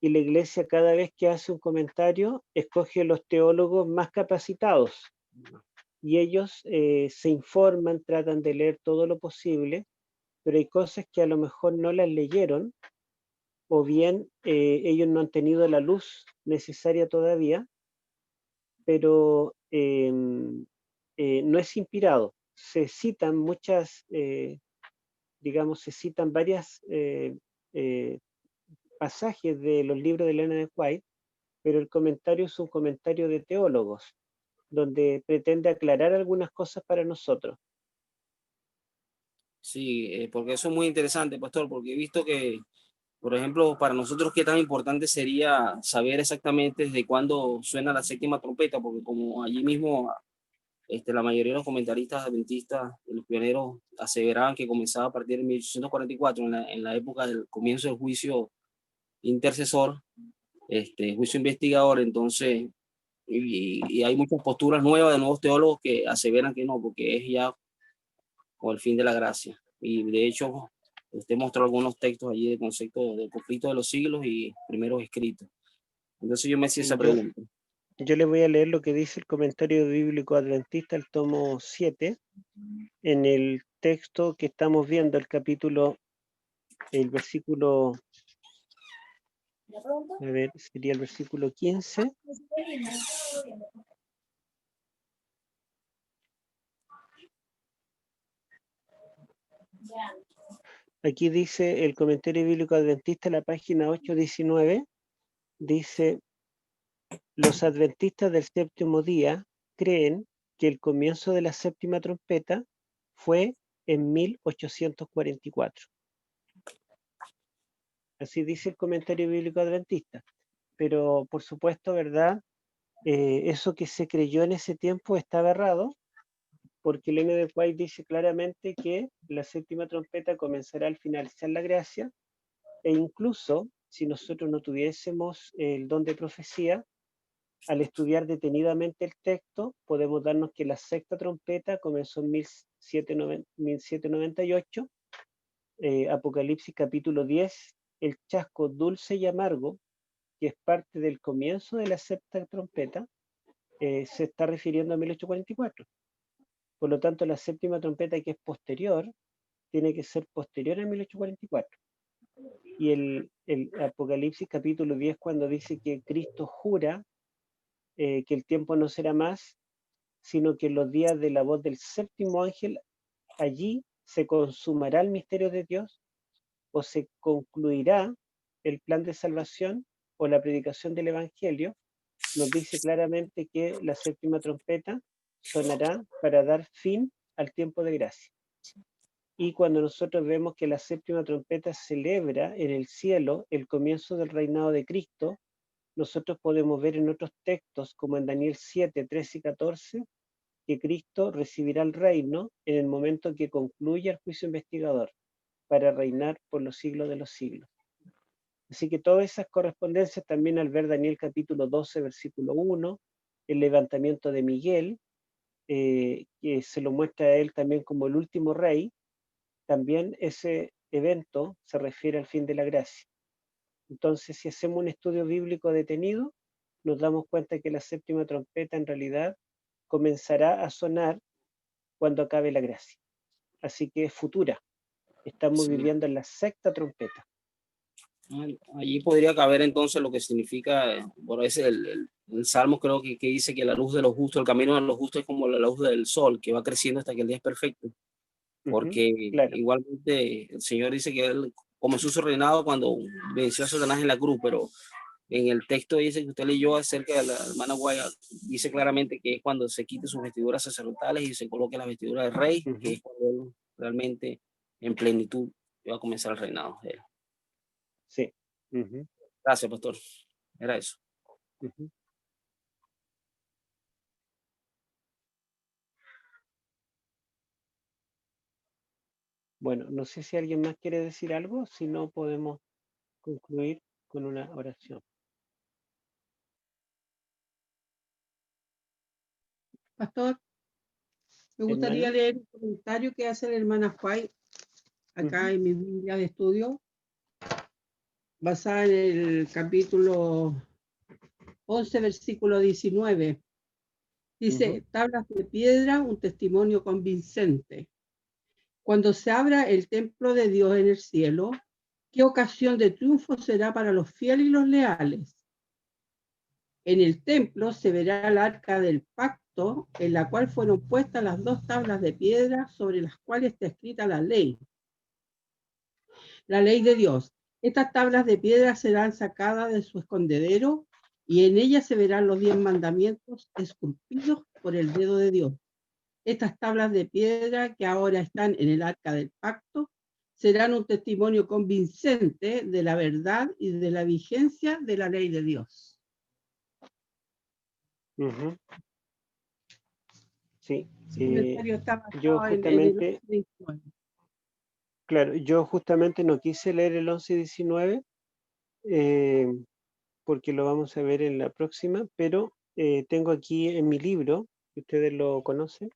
y la iglesia cada vez que hace un comentario escoge los teólogos más capacitados y ellos se informan, tratan de leer todo lo posible, pero hay cosas que a lo mejor no las leyeron o bien ellos no han tenido la luz necesaria todavía, pero no es inspirado. Se citan muchas, digamos, se citan varias pasajes de los libros de Elena de White, pero el comentario es un comentario de teólogos, donde pretende aclarar algunas cosas para nosotros. Sí, porque eso es muy interesante, pastor, porque he visto que, por ejemplo, para nosotros qué tan importante sería saber exactamente desde cuándo suena la séptima trompeta, porque como allí mismo la mayoría de los comentaristas adventistas, los pioneros, aseveraban que comenzaba a partir de 1844, en la época del comienzo del juicio intercesor, juicio investigador. Entonces, y hay muchas posturas nuevas de nuevos teólogos que aseveran que no, porque es ya con el fin de la gracia. Y de hecho, usted mostró algunos textos allí de concepto del conflicto de los siglos y primeros escritos. Entonces yo me hacía esa pregunta. Yo le voy a leer lo que dice el comentario bíblico adventista, el tomo 7, en el texto que estamos viendo, el capítulo, el versículo, a ver, sería el versículo 15. Aquí dice el comentario bíblico adventista, la página 819, dice: los adventistas del séptimo día creen que el comienzo de la séptima trompeta fue en 1844. Así dice el comentario bíblico adventista. Pero por supuesto, ¿verdad? Eso que se creyó en ese tiempo estaba errado, porque el N. de White dice claramente que la séptima trompeta comenzará al finalizar la gracia, e incluso si nosotros no tuviésemos el don de profecía, al estudiar detenidamente el texto, podemos darnos que la sexta trompeta comenzó en 1798, Apocalipsis capítulo 10, el chasco dulce y amargo, que es parte del comienzo de la sexta trompeta, se está refiriendo a 1844. Por lo tanto, la séptima trompeta, que es posterior, tiene que ser posterior a 1844. Y el Apocalipsis capítulo 10, cuando dice que Cristo jura que el tiempo no será más, sino que en los días de la voz del séptimo ángel, allí se consumará el misterio de Dios, o se concluirá el plan de salvación o la predicación del Evangelio. Nos dice claramente que la séptima trompeta sonará para dar fin al tiempo de gracia. Y cuando nosotros vemos que la séptima trompeta celebra en el cielo el comienzo del reinado de Cristo, nosotros podemos ver en otros textos, como en Daniel 7, 13 y 14, que Cristo recibirá el reino en el momento que concluya el juicio investigador, para reinar por los siglos de los siglos. Así que todas esas correspondencias también, al ver Daniel capítulo 12, versículo 1, el levantamiento de Miguel, que se lo muestra a él también como el último rey, también ese evento se refiere al fin de la gracia. Entonces, si hacemos un estudio bíblico detenido, nos damos cuenta que la séptima trompeta en realidad comenzará a sonar cuando acabe la gracia. Así que es futura. Estamos viviendo en la sexta trompeta. Allí podría caber entonces lo que significa, por ese el Salmo creo que dice que la luz de los justos, el camino de los justos es como la luz del sol, que va creciendo hasta que el día es perfecto. Porque claro. igualmente el Señor dice que Él comenzó su reinado cuando venció a Satanás en la cruz, pero en el texto dice que usted leyó acerca de la hermana Guaya, dice claramente que es cuando se quite sus vestiduras sacerdotales y se coloque las vestiduras del rey, que es cuando Él realmente en plenitud va a comenzar el reinado de Él. Sí. Gracias, pastor. Era eso. Bueno, no sé si alguien más quiere decir algo, si no podemos concluir con una oración. gustaría leer un comentario que hace la hermana White acá en mi Biblia de estudio, basada en el capítulo 11, versículo 19. Dice, tablas de piedra, un testimonio convincente. Cuando se abra el templo de Dios en el cielo, ¿qué ocasión de triunfo será para los fieles y los leales? En el templo se verá el arca del pacto, en la cual fueron puestas las dos tablas de piedra sobre las cuales está escrita la ley de Dios. Estas tablas de piedra serán sacadas de su escondedero y en ellas se verán los 10 mandamientos esculpidos por el dedo de Dios. Estas tablas de piedra que ahora están en el arca del pacto serán un testimonio convincente de la verdad y de la vigencia de la ley de Dios. Sí, yo justamente, claro, yo justamente no quise leer el 11-19 porque lo vamos a ver en la próxima, pero tengo aquí en mi libro, que ustedes lo conocen,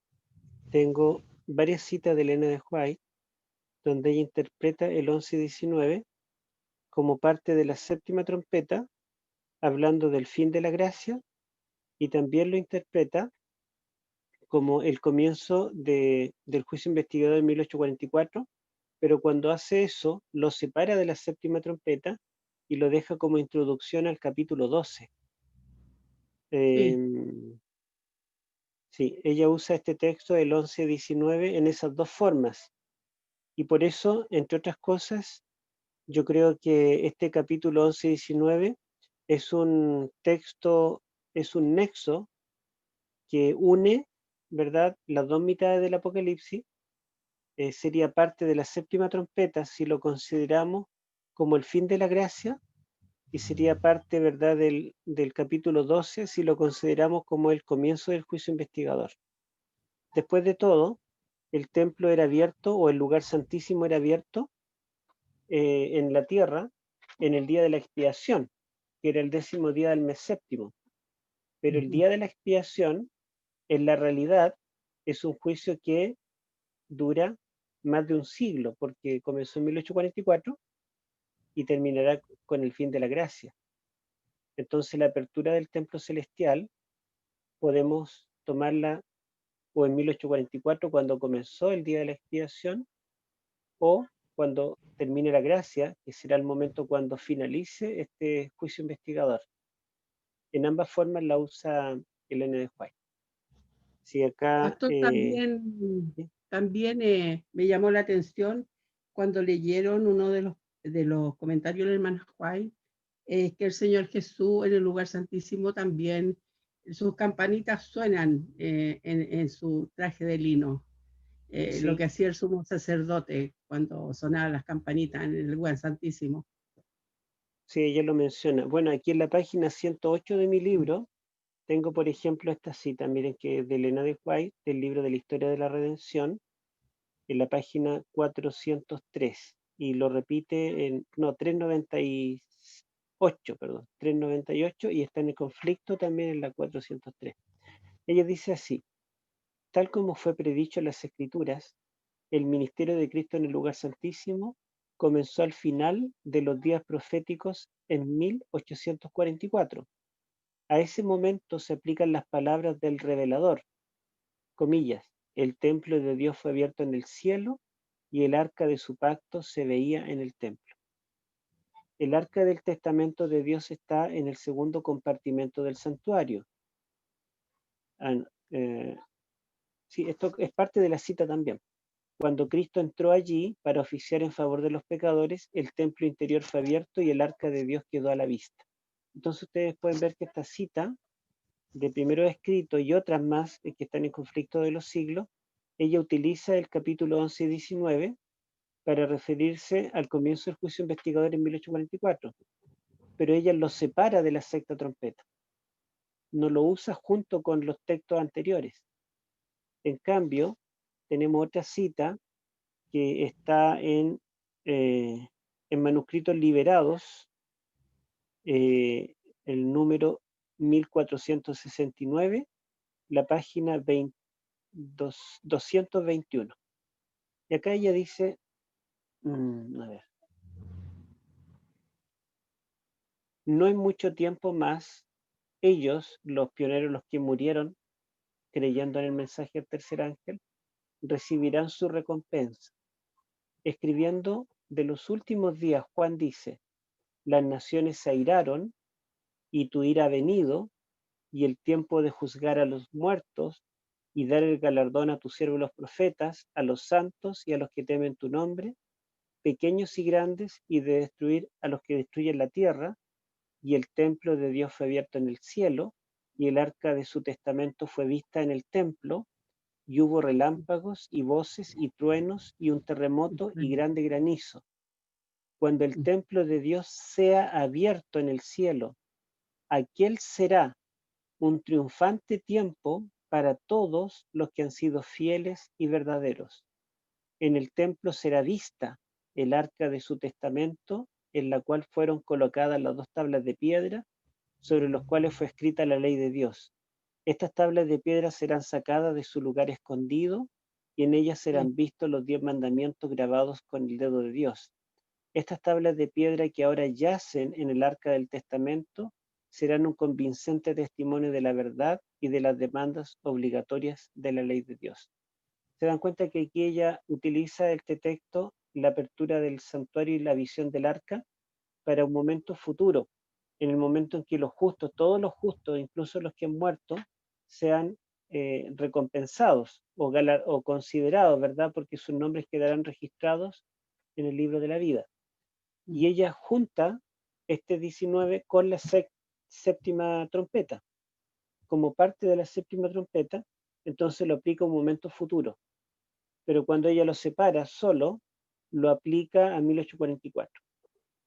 tengo varias citas de Elena de White, donde ella interpreta el 11-19 como parte de la séptima trompeta, hablando del fin de la gracia, y también lo interpreta como el comienzo del juicio investigador en 1844, pero cuando hace eso, lo separa de la séptima trompeta y lo deja como introducción al capítulo 12. Sí, ella usa este texto del 11-19 en esas dos formas. Y por eso, entre otras cosas, yo creo que este capítulo 11-19 es un texto, es un nexo que une, ¿verdad?, las dos mitades del Apocalipsis. Sería parte de la séptima trompeta si lo consideramos como el fin de la gracia, y sería parte, ¿verdad?, del capítulo 12 si lo consideramos como el comienzo del juicio investigador. Después de todo, el templo era abierto, o el lugar santísimo era abierto en la tierra en el día de la expiación, que era el 10º día del mes séptimo. Pero el día de la expiación, en la realidad, es un juicio que dura más de un siglo, porque comenzó en 1844 y terminará con el fin de la gracia. Entonces la apertura del templo celestial podemos tomarla o en 1844, cuando comenzó el día de la expiación, o cuando termine la gracia, que será el momento cuando finalice este juicio investigador. En ambas formas la usa Elena de White. Sí, acá, Pastor, también me llamó la atención cuando leyeron uno de los comentarios del hermano White, que el Señor Jesús en el lugar santísimo también, sus campanitas suenan en su traje de lino. Sí. Lo que hacía el sumo sacerdote cuando sonaban las campanitas en el lugar santísimo. Sí, ella lo menciona. Bueno, aquí en la página 108 de mi libro tengo, por ejemplo, esta cita, miren, que es de Elena de White, del libro de la Historia de la Redención, en la página 403, y lo repite en, no, 398, perdón, 398, y está en el conflicto también en la 403. Ella dice así: tal como fue predicho en las Escrituras, el ministerio de Cristo en el lugar santísimo comenzó al final de los días proféticos en 1844. A ese momento se aplican las palabras del revelador, comillas, el templo de Dios fue abierto en el cielo y el arca de su pacto se veía en el templo. El arca del testamento de Dios está en el segundo compartimento del santuario. Sí, esto es parte de la cita también. Cuando Cristo entró allí para oficiar en favor de los pecadores, el templo interior fue abierto y el arca de Dios quedó a la vista. Entonces ustedes pueden ver que esta cita de Primero Escrito y otras más que están en conflicto de los siglos, ella utiliza el capítulo 11 y 19 para referirse al comienzo del juicio investigador en 1844, pero ella lo separa de la sexta trompeta, no lo usa junto con los textos anteriores. En cambio, tenemos otra cita que está en manuscritos liberados, el número 1469, la página 221. Y acá ella dice, a ver, no en mucho tiempo más, ellos, los pioneros, los que murieron creyendo en el mensaje del tercer ángel, recibirán su recompensa. Escribiendo de los últimos días, Juan dice, las naciones se airaron y tu ira ha venido, y el tiempo de juzgar a los muertos y dar el galardón a tus siervos los profetas, a los santos y a los que temen tu nombre, pequeños y grandes, y de destruir a los que destruyen la tierra, y el templo de Dios fue abierto en el cielo, y el arca de su testamento fue vista en el templo, y hubo relámpagos y voces y truenos y un terremoto y grande granizo. Cuando el templo de Dios sea abierto en el cielo, aquel será un triunfante tiempo para todos los que han sido fieles y verdaderos. En el templo será vista el arca de su testamento, en la cual fueron colocadas las 2 tablas de piedra, sobre los cuales fue escrita la ley de Dios. Estas tablas de piedra serán sacadas de su lugar escondido, y en ellas serán vistos los 10 mandamientos grabados con el dedo de Dios. Estas tablas de piedra que ahora yacen en el arca del testamento serán un convincente testimonio de la verdad y de las demandas obligatorias de la ley de Dios. Se dan cuenta que aquí ella utiliza este texto, la apertura del santuario y la visión del arca, para un momento futuro, en el momento en que los justos, todos los justos, incluso los que han muerto, sean recompensados o considerados, ¿verdad? Porque sus nombres quedarán registrados en el libro de la vida. Y ella junta este 19 con la séptima trompeta. Como parte de la séptima trompeta, entonces lo aplica a un momento futuro. Pero cuando ella lo separa solo, lo aplica a 1844.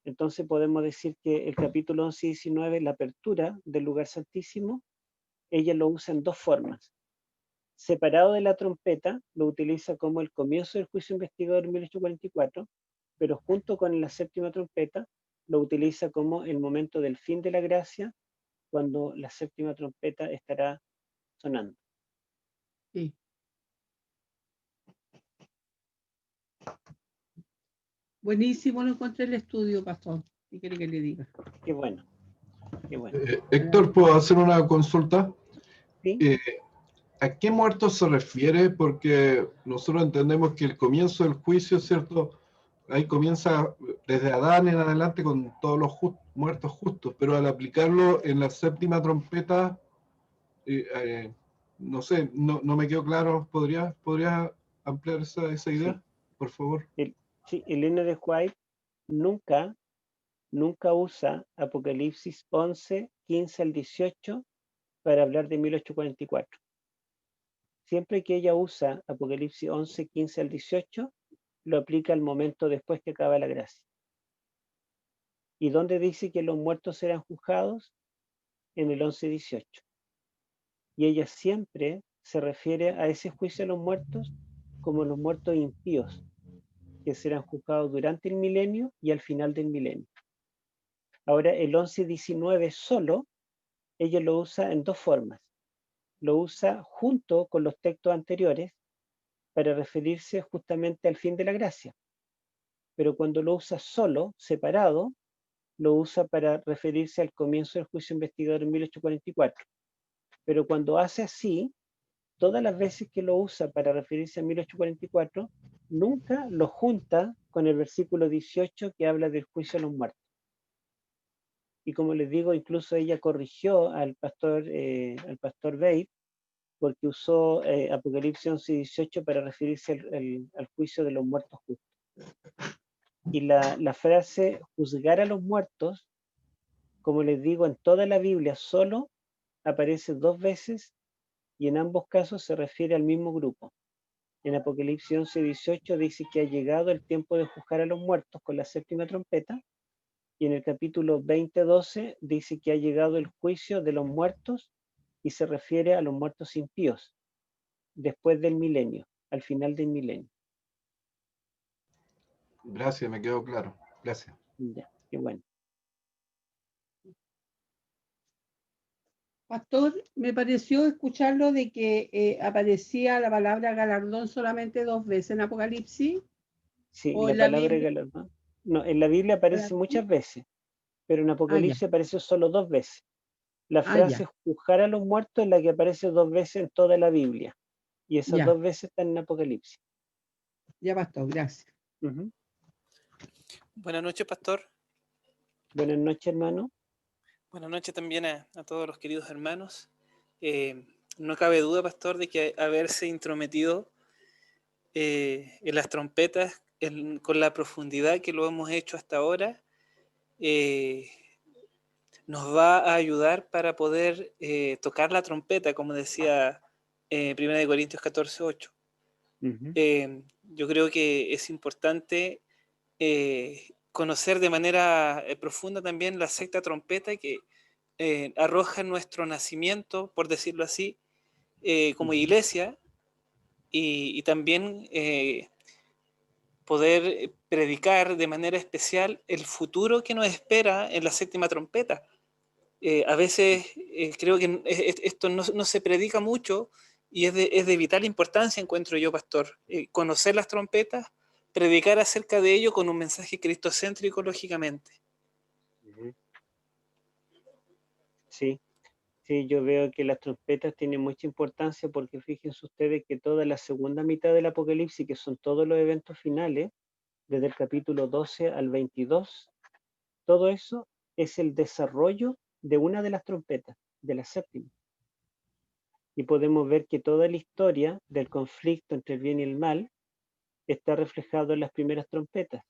Entonces podemos decir que el capítulo 11 y 19, la apertura del lugar santísimo, ella lo usa en 2 formas. Separado de la trompeta, lo utiliza como el comienzo del juicio investigador en 1844, pero junto con la séptima trompeta, lo utiliza como el momento del fin de la gracia, cuando la séptima trompeta estará sonando. Sí. Buenísimo, lo encontré el estudio, pastor. ¿Qué quiere que le diga? Qué bueno, qué bueno. Héctor, ¿puedo hacer una consulta? ¿Sí? ¿A qué muertos se refiere? Porque nosotros entendemos que el comienzo del juicio, ¿cierto? Ahí comienza desde Adán en adelante con todos los muertos justos, pero al aplicarlo en la séptima trompeta, no sé, no me quedó claro. ¿Podrías ampliar esa idea, Sí. por favor? Sí, el N de White nunca usa Apocalipsis 11, 15 al 18 para hablar de 1844. Siempre que ella usa Apocalipsis 11, 15 al 18, lo aplica al momento después que acaba la gracia. ¿Y dónde dice que los muertos serán juzgados? En el 11, 18. Y ella siempre se refiere a ese juicio de los muertos como los muertos impíos, que serán juzgados durante el milenio y al final del milenio. Ahora, el 11, 19 solo, ella lo usa en 2 formas. Lo usa junto con los textos anteriores para referirse justamente al fin de la gracia. Pero cuando lo usa solo, separado, lo usa para referirse al comienzo del juicio investigador en 1844. Pero cuando hace así, todas las veces que lo usa para referirse a 1844, nunca lo junta con el versículo 18 que habla del juicio a los muertos. Y como les digo, incluso ella corrigió al pastor Bate, porque usó Apocalipsis 11 y 18 para referirse al juicio de los muertos justos. Y la frase juzgar a los muertos, como les digo, en toda la Biblia solo aparece 2 veces y en ambos casos se refiere al mismo grupo. En Apocalipsis 11 y 18 dice que ha llegado el tiempo de juzgar a los muertos con la séptima trompeta, y en el capítulo 20, 12 dice que ha llegado el juicio de los muertos y se refiere a los muertos impíos, después del milenio, al final del milenio. Gracias, me quedó claro. Gracias. Ya, qué bueno. Pastor, me pareció escucharlo de que aparecía la palabra galardón solamente 2 veces en Apocalipsis. Sí, O la en la palabra Biblia. galardón. No, en la Biblia aparece ¿Galardón? muchas veces, pero en Ah, ya. Apocalipsis aparece solo 2 veces. La Ah, frase ya. juzgar a los muertos es la que aparece 2 veces en toda la Biblia. Y esas Ya. 2 veces están en Apocalipsis. Ya, pastor, gracias. Ujú. Buenas noches, pastor. Buenas noches, hermano. Buenas noches también a todos los queridos hermanos. No cabe duda, pastor, de que haberse intrometido en las trompetas con la profundidad que lo hemos hecho hasta ahora, nos va a ayudar para poder tocar la trompeta, como decía 1 Corintios 14:8. Ujú. Yo creo que es importante conocer de manera profunda también la secta trompeta que arroja nuestro nacimiento, por decirlo así, como iglesia, y también poder predicar de manera especial el futuro que nos espera en la séptima trompeta. A veces creo que esto no se predica mucho y es de vital importancia, encuentro yo, pastor, conocer las trompetas, predicar acerca de ello con un mensaje cristocéntrico, lógicamente. Ujú. Sí, sí, yo veo que las trompetas tienen mucha importancia porque fíjense ustedes que toda la segunda mitad del Apocalipsis, que son todos los eventos finales, desde el capítulo 12 al 22, todo eso es el desarrollo de una de las trompetas, de la séptima. Y podemos ver que toda la historia del conflicto entre el bien y el mal está reflejado en las primeras trompetas.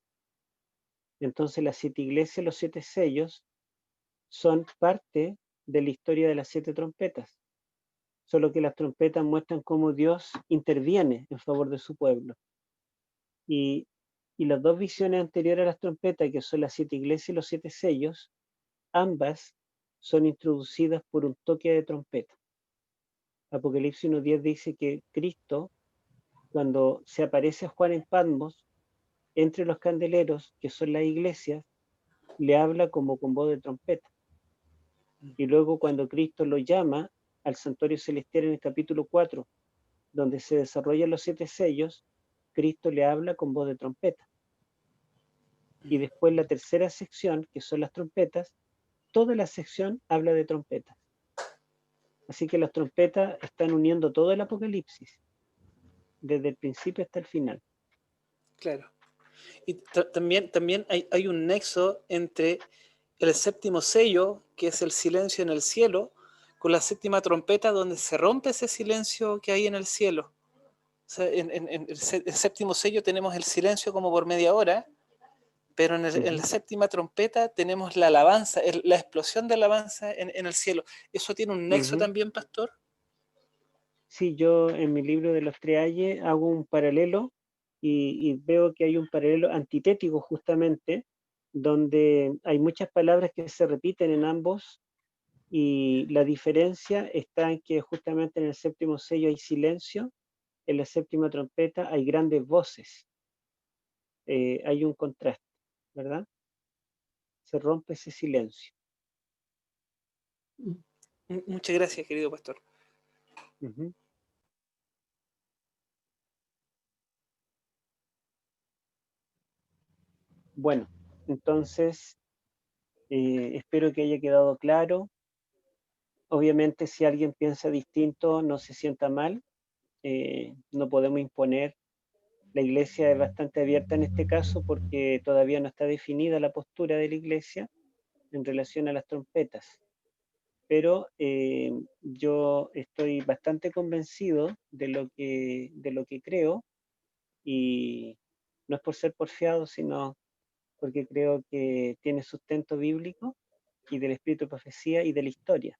Entonces las 7 iglesias, los 7 sellos, son parte de la historia de las 7 trompetas. Solo que las trompetas muestran cómo Dios interviene en favor de su pueblo. Y las 2 visiones anteriores a las trompetas, que son las 7 iglesias y los 7 sellos, ambas son introducidas por un toque de trompeta. Apocalipsis 1:10 dice que Cristo, cuando se aparece a Juan en Patmos, entre los candeleros, que son las iglesias, le habla como con voz de trompeta. Y luego cuando Cristo lo llama al santuario celestial en el capítulo 4, donde se desarrollan los 7 sellos, Cristo le habla con voz de trompeta. Y después la tercera sección, que son las trompetas, toda la sección habla de trompetas. Así que las trompetas están uniendo todo el Apocalipsis, desde el principio hasta el final. Claro. Y también hay un nexo entre el séptimo sello, que es el silencio en el cielo, con la séptima trompeta, donde se rompe ese silencio que hay en el cielo. O sea, en el séptimo sello tenemos el silencio como por media hora, pero en la séptima trompeta tenemos la alabanza, la explosión de alabanza en el cielo. ¿Eso tiene un nexo también, pastor? Sí, yo en mi libro de los 3 ayes hago un paralelo y veo que hay un paralelo antitético justamente, donde hay muchas palabras que se repiten en ambos y la diferencia está en que justamente en el séptimo sello hay silencio, en la séptima trompeta hay grandes voces, hay un contraste, ¿verdad? Se rompe ese silencio. Muchas gracias, querido pastor. Ujú. Bueno, entonces espero que haya quedado claro. Obviamente, si alguien piensa distinto, no se sienta mal. No podemos imponer. La iglesia es bastante abierta en este caso porque todavía no está definida la postura de la iglesia en relación a las trompetas. Pero yo estoy bastante convencido de lo que creo y no es por ser porfiado, sino porque creo que tiene sustento bíblico y del espíritu de profecía y de la historia.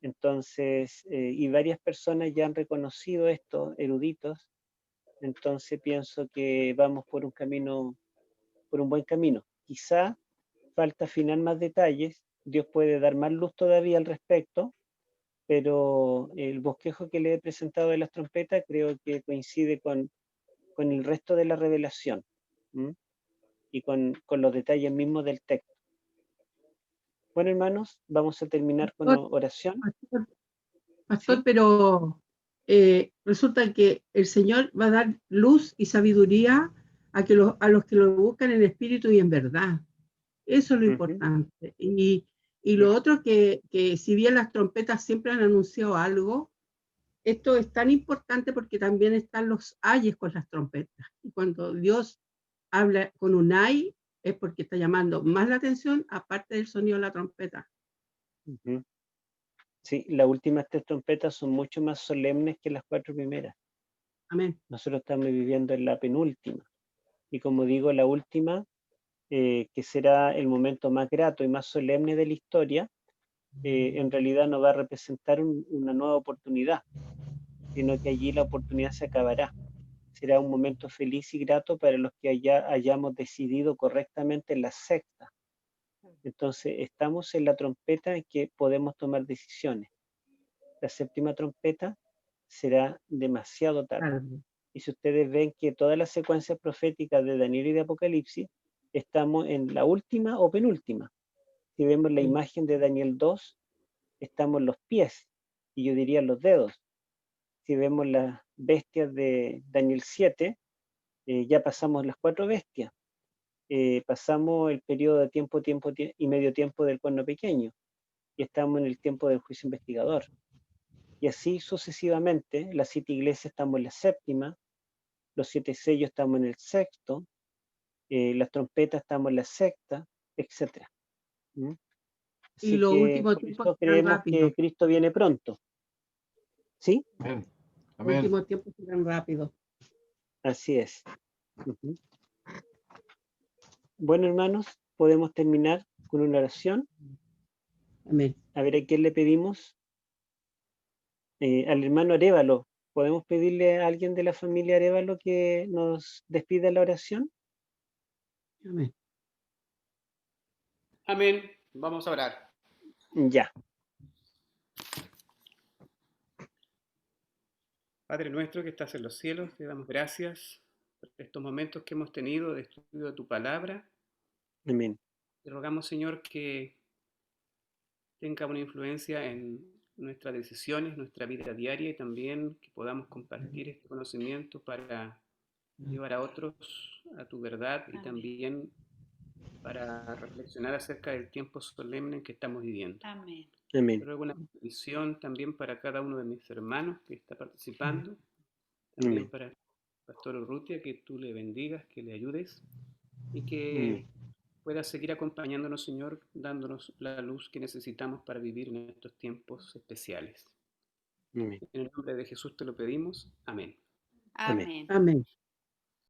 Entonces, y varias personas ya han reconocido esto, eruditos, entonces pienso que vamos por un camino, por un buen camino. Quizá falta afinar más detalles, Dios puede dar más luz todavía al respecto, pero el bosquejo que le he presentado de las trompetas creo que coincide con el resto de la revelación. ¿M? Y con los detalles mismos del texto. Bueno, hermanos, vamos a terminar con la oración. Pastor, ¿Sí? pero resulta que el Señor va a dar luz y sabiduría a los que lo buscan en espíritu y en verdad. Eso es lo importante. Y lo otro que si bien las trompetas siempre han anunciado algo, esto es tan importante porque también están los ayes con las trompetas. Y cuando Dios habla con un ay, es porque está llamando más la atención, aparte del sonido de la trompeta. Sí, las últimas 3 trompetas son mucho más solemnes que las 4 primeras. Amén. Nosotros estamos viviendo en la penúltima. Y como digo, la última, que será el momento más grato y más solemne de la historia, en realidad no va a representar una nueva oportunidad, sino que allí la oportunidad se acabará. Será un momento feliz y grato para los que hayamos decidido correctamente en la sexta. Entonces, estamos en la trompeta en que podemos tomar decisiones. La séptima trompeta será demasiado tarde. Claro. Y si ustedes ven que todas las secuencias proféticas de Daniel y de Apocalipsis, estamos en la última o penúltima. Si vemos la imagen de Daniel 2, estamos en los pies, y yo diría los dedos. Si vemos las bestias de Daniel 7, ya pasamos las 4 bestias. Pasamos el periodo de tiempo y medio tiempo del cuerno pequeño, y estamos en el tiempo del juicio investigador. Y así sucesivamente, las 7 iglesias estamos en la séptima, los 7 sellos estamos en el sexto, las trompetas estamos en la sexta, etc. Y Así los que últimos por tiempos eso serán creemos rápidos. que Cristo viene pronto. ¿Sí? Amén. Los Amén. últimos tiempos serán rápidos. Así es. Bueno, hermanos, podemos terminar con una oración. Amén. A ver, ¿a quién le pedimos? Al hermano Arévalo. ¿Podemos pedirle a alguien de la familia Arévalo que nos despida la oración? Amén. Amén. Vamos a orar. Ya. Padre nuestro que estás en los cielos, te damos gracias por estos momentos que hemos tenido de estudio de tu palabra. Amén. Te rogamos, Señor, que tenga una influencia en nuestras decisiones, nuestra vida diaria, y también que podamos compartir este conocimiento para llevar a otros a tu verdad y también para reflexionar acerca del tiempo solemne en que estamos viviendo. Amén. Amén. Te ruego una bendición también para cada uno de mis hermanos que está participando, también Amén. para el pastor Urrutia, que tú le bendigas, que le ayudes y que pueda seguir acompañándonos, Señor, dándonos la luz que necesitamos para vivir en estos tiempos especiales. Amén. En el nombre de Jesús te lo pedimos. Amén. Amén. Amén.